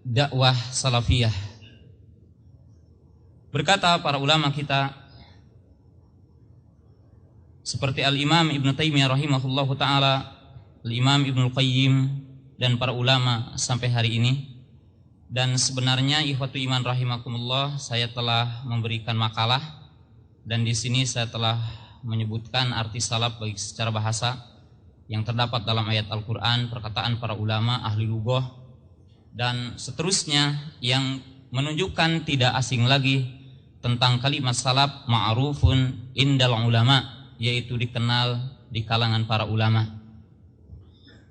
dakwah salafiyah. Berkata para ulama kita seperti Al-Imam Ibn Taimiyah rahimahullahu ta'ala, Al-Imam Ibn Qayyim, dan para ulama sampai hari ini. Dan sebenarnya ikhwatu iman rahimakumullah, saya telah memberikan makalah, dan di sini saya telah menyebutkan arti salaf baik secara bahasa yang terdapat dalam ayat Al-Quran, perkataan para ulama, ahli lughah, dan seterusnya yang menunjukkan tidak asing lagi tentang kalimat salaf ma'rufun indal ulama, yaitu dikenal di kalangan para ulama.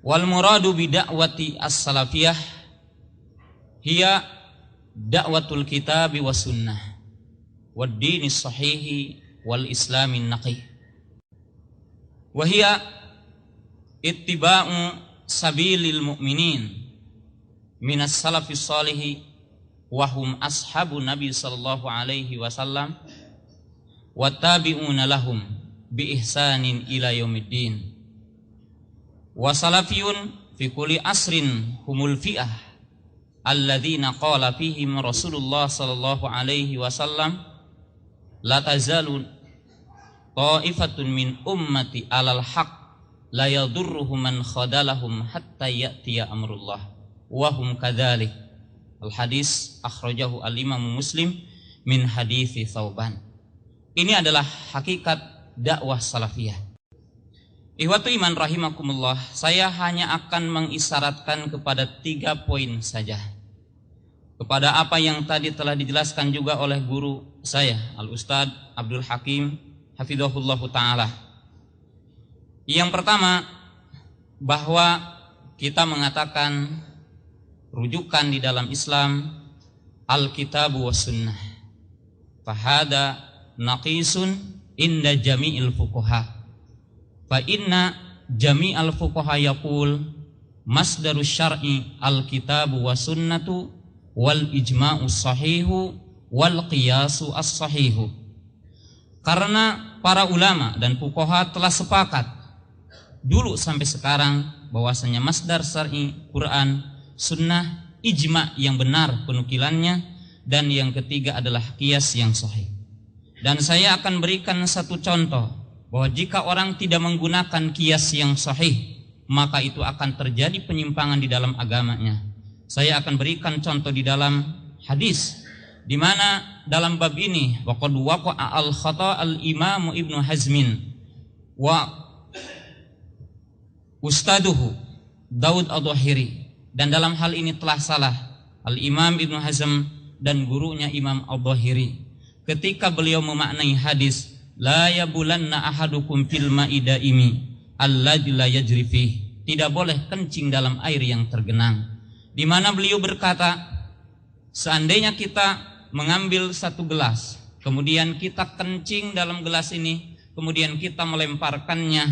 Wal muradu bi da'wati as-salafiyah hiya da'watul kitabi was sunnah wad dinis sahihi wal islamin naqih wa hiya ittiba'u sabilil mu'minin minas salafis salihi wahum ashabu Nabi sallallahu alaihi wasallam wa tabi'una lahum bi ihsanin ila yaumiddin. Wa salafiyun fi kulli asrin humul fi'ah alladzina qala fihim Rasulullah sallallahu alaihi wasallam la tazalu ta'ifatun min ummati alal haq la yadurruhum man khadalahum hatta ya'tiya amrullah wa hum kadzalik. Al-hadis akhrajahu al-Imam Muslim min hadithi Thauban. Ini adalah hakikat dakwah salafiyah. Ikhwatu iman rahimakumullah, saya hanya akan mengisyaratkan kepada 3 poin saja, kepada apa yang tadi telah dijelaskan juga oleh guru saya, Al-Ustadz Abdul Hakim hafizahullah ta'ala. Yang pertama, bahwa kita mengatakan rujukan di dalam Islam Alkitab wa Sunnah. Fahada naqisun inda jami'il fuqaha. Fa inna jami'al fuqaha yaqul masdarus syar'i Alkitab wa Sunnatu wal ijma'u sahihu wal qiyasu as-sahihu. Karena para ulama dan fuqaha telah sepakat dulu sampai sekarang bahwasanya masdar syar'i Quran, sunnah, ijma yang benar penukilannya, dan yang ketiga adalah qiyas yang sahih. Dan saya akan berikan satu contoh bahwa jika orang tidak menggunakan qiyas yang sahih, maka itu akan terjadi penyimpangan di dalam agamanya. Saya akan berikan contoh di dalam hadis, di mana dalam bab ini waqad waqa'a al-khata' al-Imam Ibnu Hazmin wa ustaduhu Daud ad-Dhahiri. Dan dalam hal ini telah salah Al-Imam Ibnu Hazm dan gurunya Imam ad-Dhahiri ketika beliau memaknai hadis la yabulanna ahadukum fil ma'idaimi alladzi la yajri fih, tidak boleh kencing dalam air yang tergenang. di mana beliau berkata, seandainya kita mengambil satu gelas, kemudian kita kencing dalam gelas ini, kemudian kita melemparkannya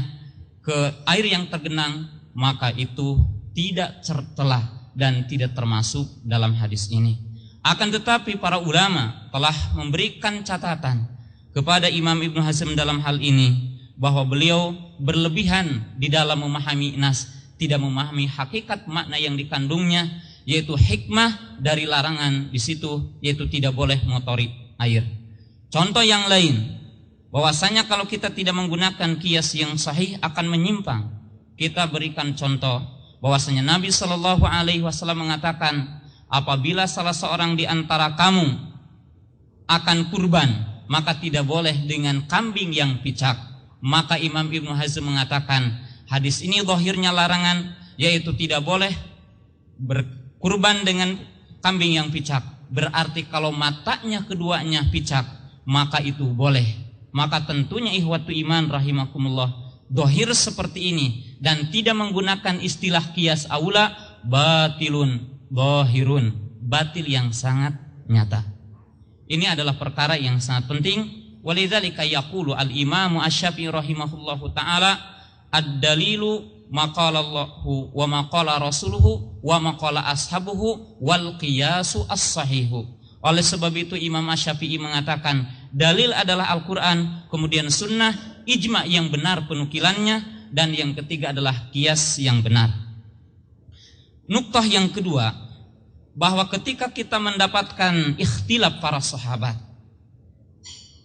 ke air yang tergenang, maka itu tidak tercela dan tidak termasuk dalam hadis ini. Akan tetapi para ulama telah memberikan catatan kepada Imam Ibnu Hazm dalam hal ini, bahwa beliau berlebihan di dalam memahami nas, tidak memahami hakikat makna yang dikandungnya, yaitu hikmah dari larangan di situ, yaitu tidak boleh mengotori air. Contoh yang lain, bahwasanya kalau kita tidak menggunakan kias yang sahih akan menyimpang. Kita berikan contoh bahwasanya Nabi Shallallahu Alaihi Wasallam mengatakan, apabila salah seorang di antara kamu akan kurban, maka tidak boleh dengan kambing yang picak. Maka Imam Ibnu Hazm mengatakan, hadis ini zahirnya larangan, yaitu tidak boleh berkurban dengan kambing yang picak. Berarti kalau matanya keduanya picak, maka itu boleh. Maka tentunya ikhwatu iman rahimakumullah, zahir seperti ini dan tidak menggunakan istilah qiyas aula, batilun zahirun, batil yang sangat nyata. Ini adalah perkara yang sangat penting. Walidzalika yaqulu al-Imam Asy-Syafi'i rahimahullahu taala, ad-dalilu maqala Allahu wa maqala rasuluhu wa maqala ashabuhu wal qiyasu as-sahihu. Oleh sebab itu Imam Asy-Syafi'i mengatakan, dalil adalah Al-Quran, kemudian sunnah, ijma yang benar penukilannya, dan yang ketiga adalah qiyas yang benar. Nuktah yang kedua, bahwa ketika kita mendapatkan ikhtilaf para sahabat,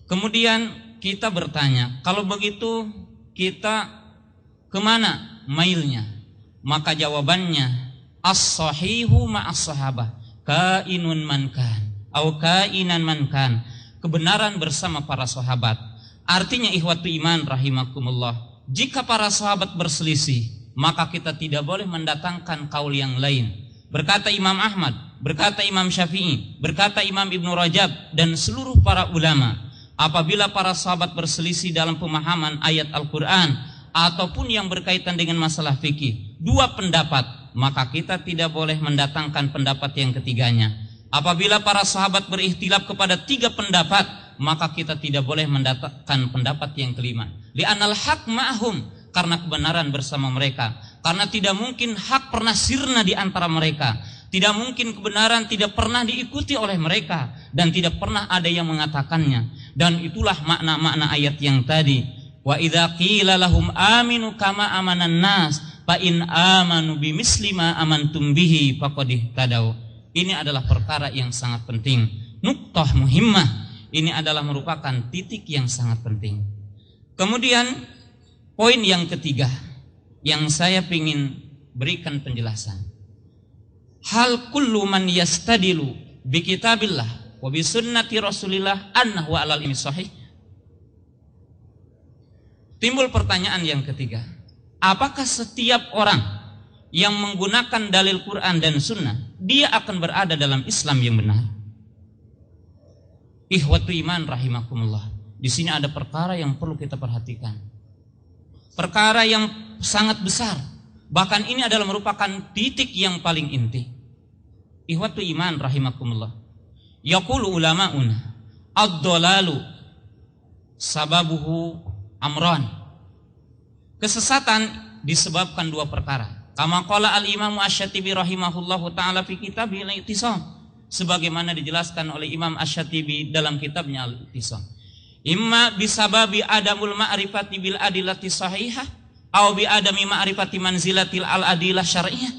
kemudian kita bertanya, kalau begitu kita kemana mailnya? Maka jawabannya, as-sahihu ma'as sahabah, kainun mankan au kainan mankan, kebenaran bersama para sahabat. Artinya ikhwatu iman rahimakumullah, jika para sahabat berselisih, maka kita tidak boleh mendatangkan kaul yang lain. Berkata Imam Ahmad, berkata Imam Syafi'i, berkata Imam Ibnu Rajab dan seluruh para ulama, apabila para sahabat berselisih dalam pemahaman ayat Al-Quran ataupun yang berkaitan dengan masalah fikih, dua pendapat, maka kita tidak boleh mendatangkan pendapat yang ketiganya. Apabila para sahabat berikhtilaf kepada tiga pendapat, maka kita tidak boleh mendatangkan pendapat yang kelima. Li'anal haq ma'hum, karena kebenaran bersama mereka. Karena tidak mungkin hak pernah sirna di antara mereka. Tidak mungkin kebenaran tidak pernah diikuti oleh mereka, dan tidak pernah ada yang mengatakannya. Dan itulah makna-makna ayat yang tadi. Wa idza qila lahum aminu kama amanan nas fa in amanu bimisli ma amantum bihi faqad ihtadaw. Ini adalah perkara yang sangat penting. Nuktah muhimmah, ini adalah merupakan titik yang sangat penting. Kemudian poin yang ketiga yang saya ingin berikan penjelasan. Hal kullu man yastadilu bi kitabillah wa bi sunnati Rasulillah annahu alal ilmi sahih. Timbul pertanyaan yang ketiga, apakah setiap orang yang menggunakan dalil Quran dan sunnah, dia akan berada dalam Islam yang benar? Ikhwatu iman rahimakumullah, di sini ada perkara yang perlu kita perhatikan, perkara yang sangat besar, bahkan ini adalah merupakan titik yang paling inti. Ikhwatu iman rahimakumullah, yaqulu ulama'una ad-dhalalu sababuhu amran. Kesesatan disebabkan dua perkara. Kama qala al-Imam Asy-Syatibi rahimahullahu taala fi kitabih al-I'tisam, sebagaimana dijelaskan oleh Imam Asy-Syatibi dalam kitabnya Al-I'tisam. Imma bisababi adamul ma'rifati bil adillati sahihah, aw bi adami ma'rifati manzilatil al-adillah syar'iyyah,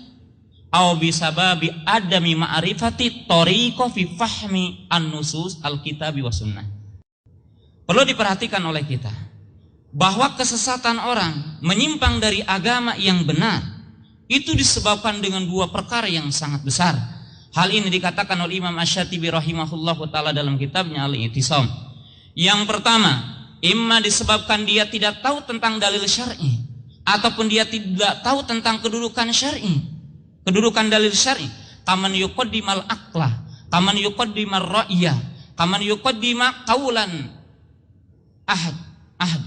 aw bisababi adami ma'rifati tariqah fi fahmi an-nusus al-kitabi wa sunnah. Perlu diperhatikan oleh kita bahwa kesesatan orang menyimpang dari agama yang benar itu disebabkan dengan dua perkara yang sangat besar. Hal ini dikatakan oleh Imam Asy-Syatibi rahimahullahu taala dalam kitabnya Al-I'tisam. Yang pertama, imma disebabkan dia tidak tahu tentang dalil syar'i, ataupun dia tidak tahu tentang kedudukan syar'i, kedudukan dalil syar'i. Kaman yuqaddimal aqla, kaman yuqaddimar ra'ya, kaman yuqaddima qaulan ahad.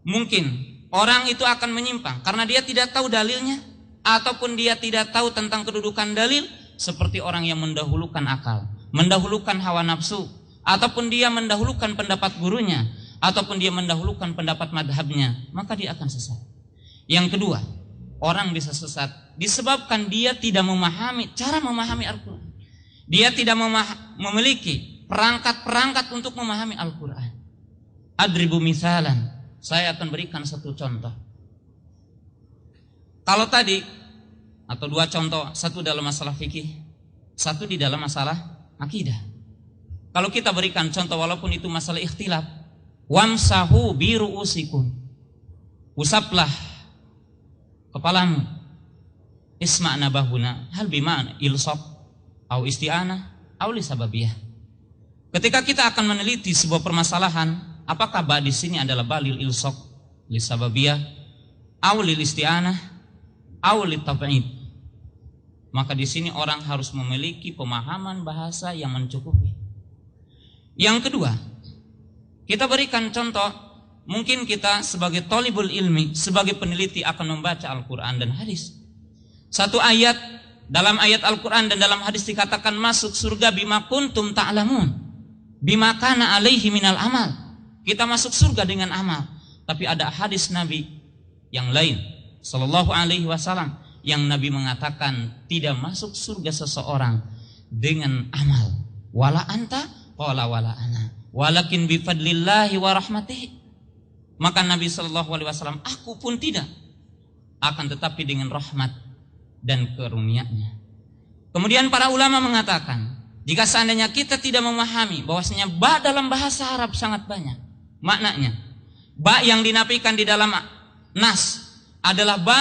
Mungkin orang itu akan menyimpang karena dia tidak tahu dalilnya, ataupun dia tidak tahu tentang kedudukan dalil, seperti orang yang mendahulukan akal, mendahulukan hawa nafsu, ataupun dia mendahulukan pendapat gurunya, ataupun dia mendahulukan pendapat madhabnya, maka dia akan sesat. Yang kedua, orang bisa sesat disebabkan dia tidak memahami cara memahami Al-Quran. Dia tidak memiliki perangkat-perangkat untuk memahami Al-Quran. Adribu misalan, saya akan berikan satu contoh. Kalau tadi, atau dua contoh, satu dalam masalah fikih, satu di dalam masalah akidah. Kalau kita berikan contoh walaupun itu masalah ikhtilaf, wamsahu biru'usikum, usaplah kepalamu, isma'na bahuna, hal bima'na ilsaq, au isti'anah, au lisababiyah. Ketika kita akan meneliti sebuah permasalahan, apakah ba di sini adalah ba lil ilsaq, lisababiyah, au lil isti'anah, au litab'id, maka di sini orang harus memiliki pemahaman bahasa yang mencukupi. Yang kedua, kita berikan contoh, mungkin kita sebagai thalibul ilmi, sebagai peneliti akan membaca Al-Quran dan hadis. Satu ayat, dalam ayat Al-Quran dan dalam hadis dikatakan masuk surga bima kuntum ta'lamun, bima kana alaihi minal amal. Kita masuk surga dengan amal. Tapi ada hadis Nabi yang lain, sallallahu alaihi wasallam, yang Nabi mengatakan tidak masuk surga seseorang dengan amal. Wala anta, qala wala ana, walakin bifadlillahi wa rahmatihi. Maka Nabi sallallahu alaihi wasallam, aku pun tidak, akan tetapi dengan rahmat dan karunia-Nya. Kemudian para ulama mengatakan, jika seandainya kita tidak memahami bahwasanya ba dalam bahasa Arab sangat banyak maknanya. Ba yang dinafikan di dalam nas adalah ba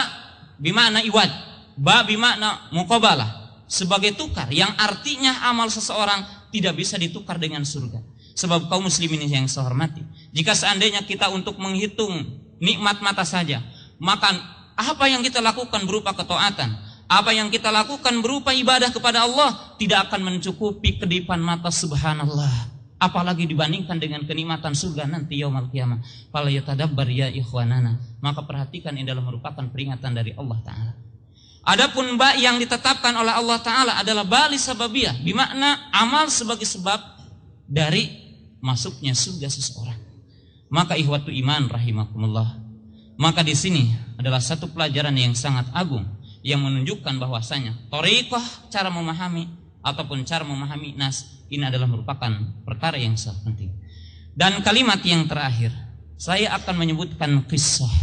bimakna iwad, ba bimakna muqabalah, sebagai tukar, yang artinya amal seseorang tidak bisa ditukar dengan surga. Sebab kaum muslimin yang saya hormati, jika seandainya kita untuk menghitung nikmat mata saja, maka apa yang kita lakukan berupa ketaatan, apa yang kita lakukan berupa ibadah kepada Allah tidak akan mencukupi kedipan mata, subhanallah. Apalagi dibandingkan dengan kenikmatan surga nanti yaumul qiyamah. Fala yatadabbar ya ikhwanana. Maka perhatikan, ini adalah merupakan peringatan dari Allah Ta'ala. Adapun ba yang ditetapkan oleh Allah Ta'ala adalah ba li sababiyah, bermakna amal sebagai sebab dari masuknya surga seseorang. Maka ikhwatu iman rahimakumullah, maka di sini adalah satu pelajaran yang sangat agung yang menunjukkan bahwasanya thariqah cara memahami ataupun cara memahami nas ini adalah merupakan perkara yang sangat penting. Dan kalimat yang terakhir, saya akan menyebutkan kisah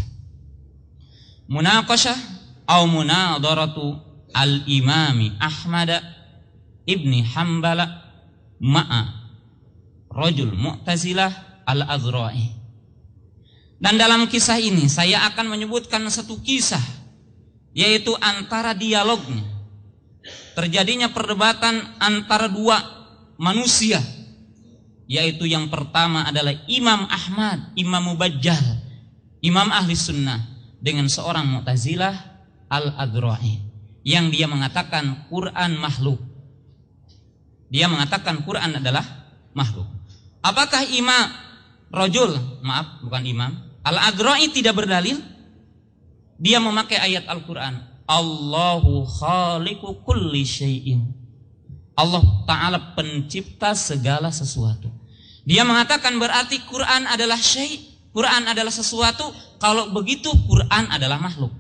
munaqashah atau munadaratu al-imami Ahmad ibni Hanbal ma'a rajul mu'tazilah al-Azra'i. Dan dalam kisah ini saya akan menyebutkan satu kisah, yaitu antara dialognya, terjadinya perdebatan antara dua manusia, yaitu yang pertama adalah Imam Ahmad, Imam Mubajjal, Imam Ahli Sunnah, dengan seorang Mu'tazilah Al-Azra'i, yang dia mengatakan Quran makhluk. Dia mengatakan Quran adalah makhluk. Apakah Imam Rajul, maaf bukan Imam Al-Azra'i tidak berdalil? Dia memakai ayat Al-Quran, Allahu khaliqu kulli syai'in, Allah Ta'ala pencipta segala sesuatu. Dia mengatakan berarti Quran adalah syai', Quran adalah sesuatu. Kalau begitu Quran adalah makhluk.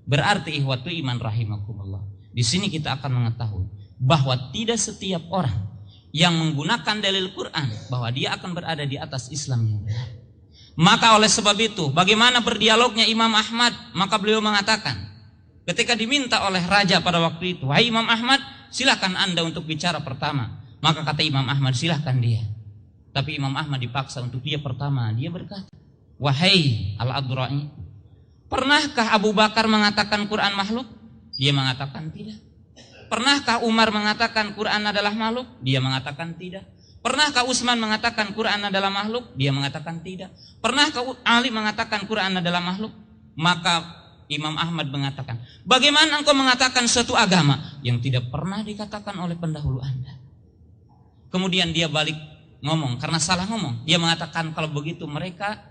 Berarti ikhwatu iman rahimakumullah, di sini kita akan mengetahui bahwa tidak setiap orang yang menggunakan dalil Quran bahwa dia akan berada di atas Islam yang benar. Maka oleh sebab itu, bagaimana berdialognya Imam Ahmad? Maka beliau mengatakan, ketika diminta oleh raja pada waktu itu, "Hai Imam Ahmad, silahkan Anda untuk bicara pertama." Maka kata Imam Ahmad, silahkan dia. Tapi Imam Ahmad dipaksa untuk dia pertama. Dia berkata, "Wahai Al-Azra'i, pernahkah Abu Bakar mengatakan Quran makhluk?" Dia mengatakan tidak. Pernahkah Umar mengatakan Quran adalah makhluk? Dia mengatakan tidak. Pernahkah Utsman mengatakan Quran adalah makhluk? Dia mengatakan tidak. Pernahkah Ali mengatakan Quran adalah makhluk? Maka Imam Ahmad mengatakan, bagaimana engkau mengatakan suatu agama yang tidak pernah dikatakan oleh pendahulu Anda? Kemudian dia balik ngomong, karena salah ngomong. Dia mengatakan kalau begitu mereka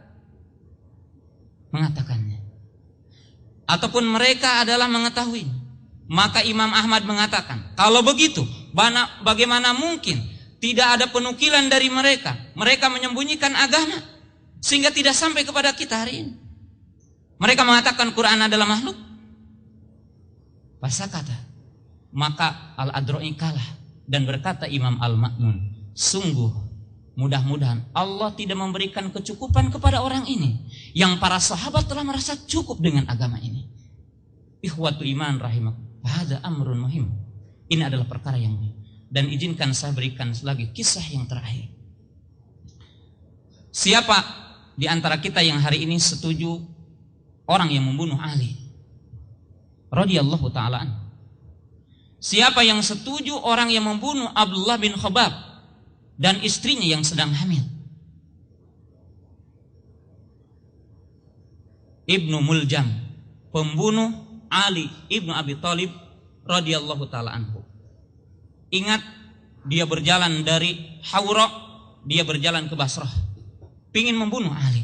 mengatakannya. ataupun mereka adalah mengetahui. Maka Imam Ahmad mengatakan, kalau begitu, bagaimana mungkin tidak ada penukilan dari mereka? Mereka menyembunyikan agama sehingga tidak sampai kepada kita hari ini. Mereka mengatakan Quran adalah makhluk. Fasakata. Maka Al-Adro'i kalah dan berkata Imam Al-Ma'mun, sungguh mudah-mudahan Allah tidak memberikan kecukupan kepada orang ini yang para sahabat telah merasa cukup dengan agama ini. Ikhwatu iman rahimakum, hadza amrun muhim. Ini adalah perkara yang muhim. Dan izinkan saya berikan lagi kisah yang terakhir. Siapa di antara kita yang hari ini setuju orang yang membunuh Ali radhiyallahu taala anhu? Siapa yang setuju orang yang membunuh Abdullah bin Khabbab dan istrinya yang sedang hamil? Ibnu Muljam, pembunuh Ali ibnu Abi Thalib radhiyallahu taala anhu. Ingat, dia berjalan dari Hawra, dia berjalan ke Basrah, pingin membunuh Ali.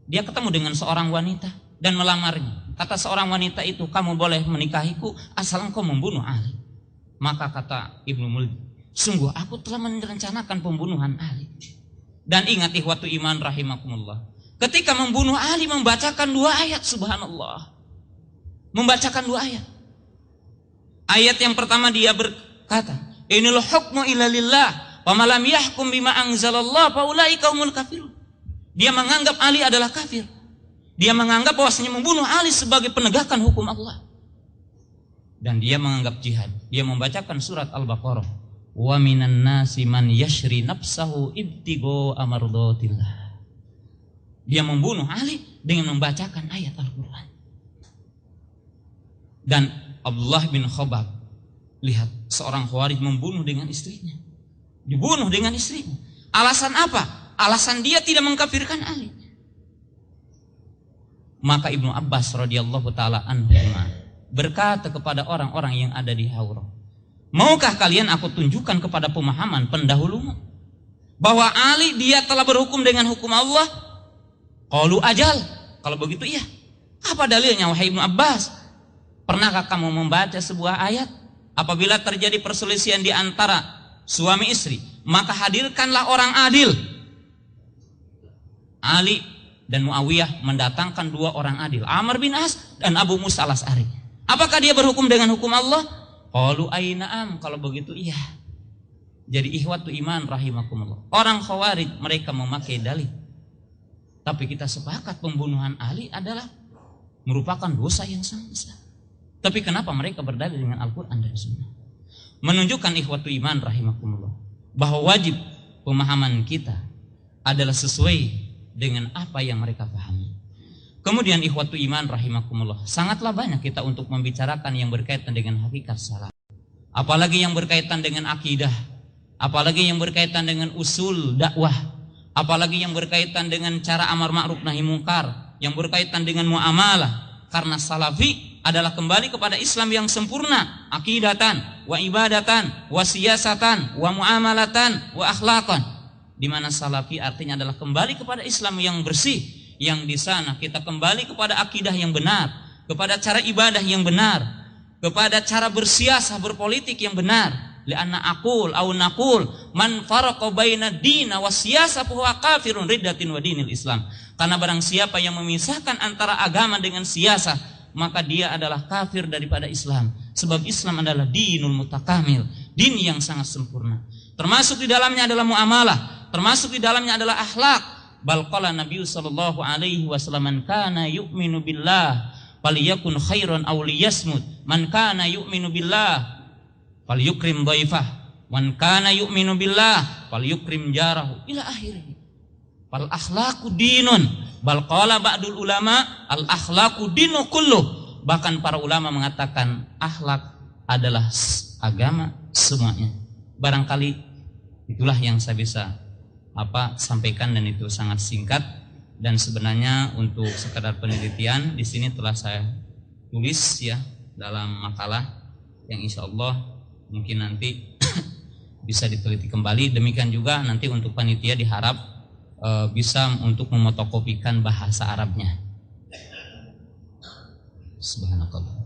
Dia ketemu dengan seorang wanita dan melamarnya. Kata seorang wanita itu, kamu boleh menikahiku asal engkau membunuh Ali. Maka kata Ibnu Muljam, sungguh aku telah merencanakan pembunuhan Ali. Dan ingat ikhwatu iman rahimakumullah, ketika membunuh Ali membacakan 2 ayat, subhanallah. Membacakan 2 ayat. Ayat yang pertama dia berkata, inil hukmu illa lillah wa malam yahkum bima anzalallah fa ulaika humul kafirun. Dia menganggap Ali adalah kafir. Dia menganggap bahwasanya membunuh Ali sebagai penegakan hukum Allah. Dan dia menganggap jihad. Dia membacakan surat Al-Baqarah, wa minan nasi man yashri nafsahu ibtigo amardotillah. Dia membunuh Ali dengan membacakan ayat Al-Quran. Dan Abdullah bin Khabbab, lihat, seorang Khawarij membunuh dengan istrinya. Dibunuh dengan istrinya. Alasan apa? Alasan dia tidak mengkafirkan Ali. Maka Ibnu Abbas radhiyallahu taala anhu berkata kepada orang-orang yang ada di Hawra, maukah kalian aku tunjukkan kepada pemahaman pendahulumu bahwa Ali dia telah berhukum dengan hukum Allah? Qalu ajal. Kalau begitu iya. Apa dalilnya wahai Ibnu Abbas? Pernahkah kamu membaca sebuah ayat? Apabila terjadi perselisihan di antara suami istri, maka hadirkanlah orang adil. Ali dan Muawiyah mendatangkan 2 orang adil, Amr bin As dan Abu Musa al-Asy'ari. Apakah dia berhukum dengan hukum Allah? Qalu aina'am. Kalau begitu iya. Jadi ikhwatu iman rahimakumullah, orang Khawarij mereka memakai dalil. Tapi kita sepakat pembunuhan Ali adalah merupakan dosa yang sangat besar. Tapi kenapa mereka berdalil dengan Al-Quran dan Sunnah? Menunjukkan ikhwatu iman rahimakumullah bahwa wajib pemahaman kita adalah sesuai dengan apa yang mereka pahami. Kemudian ikhwatu iman rahimakumullah, sangatlah banyak kita untuk membicarakan yang berkaitan dengan hakikat salat. Apalagi yang berkaitan dengan akidah, apalagi yang berkaitan dengan usul dakwah, apalagi yang berkaitan dengan cara amar ma'ruf nahi mungkar, yang berkaitan dengan muamalah. Karena salafi adalah kembali kepada Islam yang sempurna, akidatan, wa ibadatan, wa siyasatan, wa muamalatan, wa akhlaqan. Di mana salafi artinya adalah kembali kepada Islam yang bersih, yang di sana kita kembali kepada akidah yang benar, kepada cara ibadah yang benar, kepada cara bersiasah berpolitik yang benar. Lianna aqul au naqul man faraqa baina dina was siyasah fa huwa kafirun riddatin wa dinil Islam. Karena barang siapa yang memisahkan antara agama dengan siasah, maka dia adalah kafir daripada Islam. Sebab Islam adalah dinul mutakamil, din yang sangat sempurna. Termasuk di dalamnya adalah muamalah, termasuk di dalamnya adalah akhlak. Bal qala Nabi sallallahu alaihi wasallam, man kana yu'minu billah falyakun khairan aw liyasmut, man kana yu'minu billah falyukrim dhaifah, man kana yu'minu billah falyukrim jarahu, ila akhirih. Fal akhlaqu dinun, bal qala ba'dul ulama al akhlaqu dinu kulluh. Bahkan para ulama mengatakan akhlak adalah agama semuanya. Barangkali itulah yang saya bisa sampaikan, dan itu sangat singkat, dan sebenarnya untuk sekadar penelitian di sini telah saya tulis ya dalam makalah yang insya Allah mungkin nanti bisa diteliti kembali. Demikian juga nanti untuk panitia diharap bisa untuk memotokopikan bahasa Arabnya. Subhanakallah.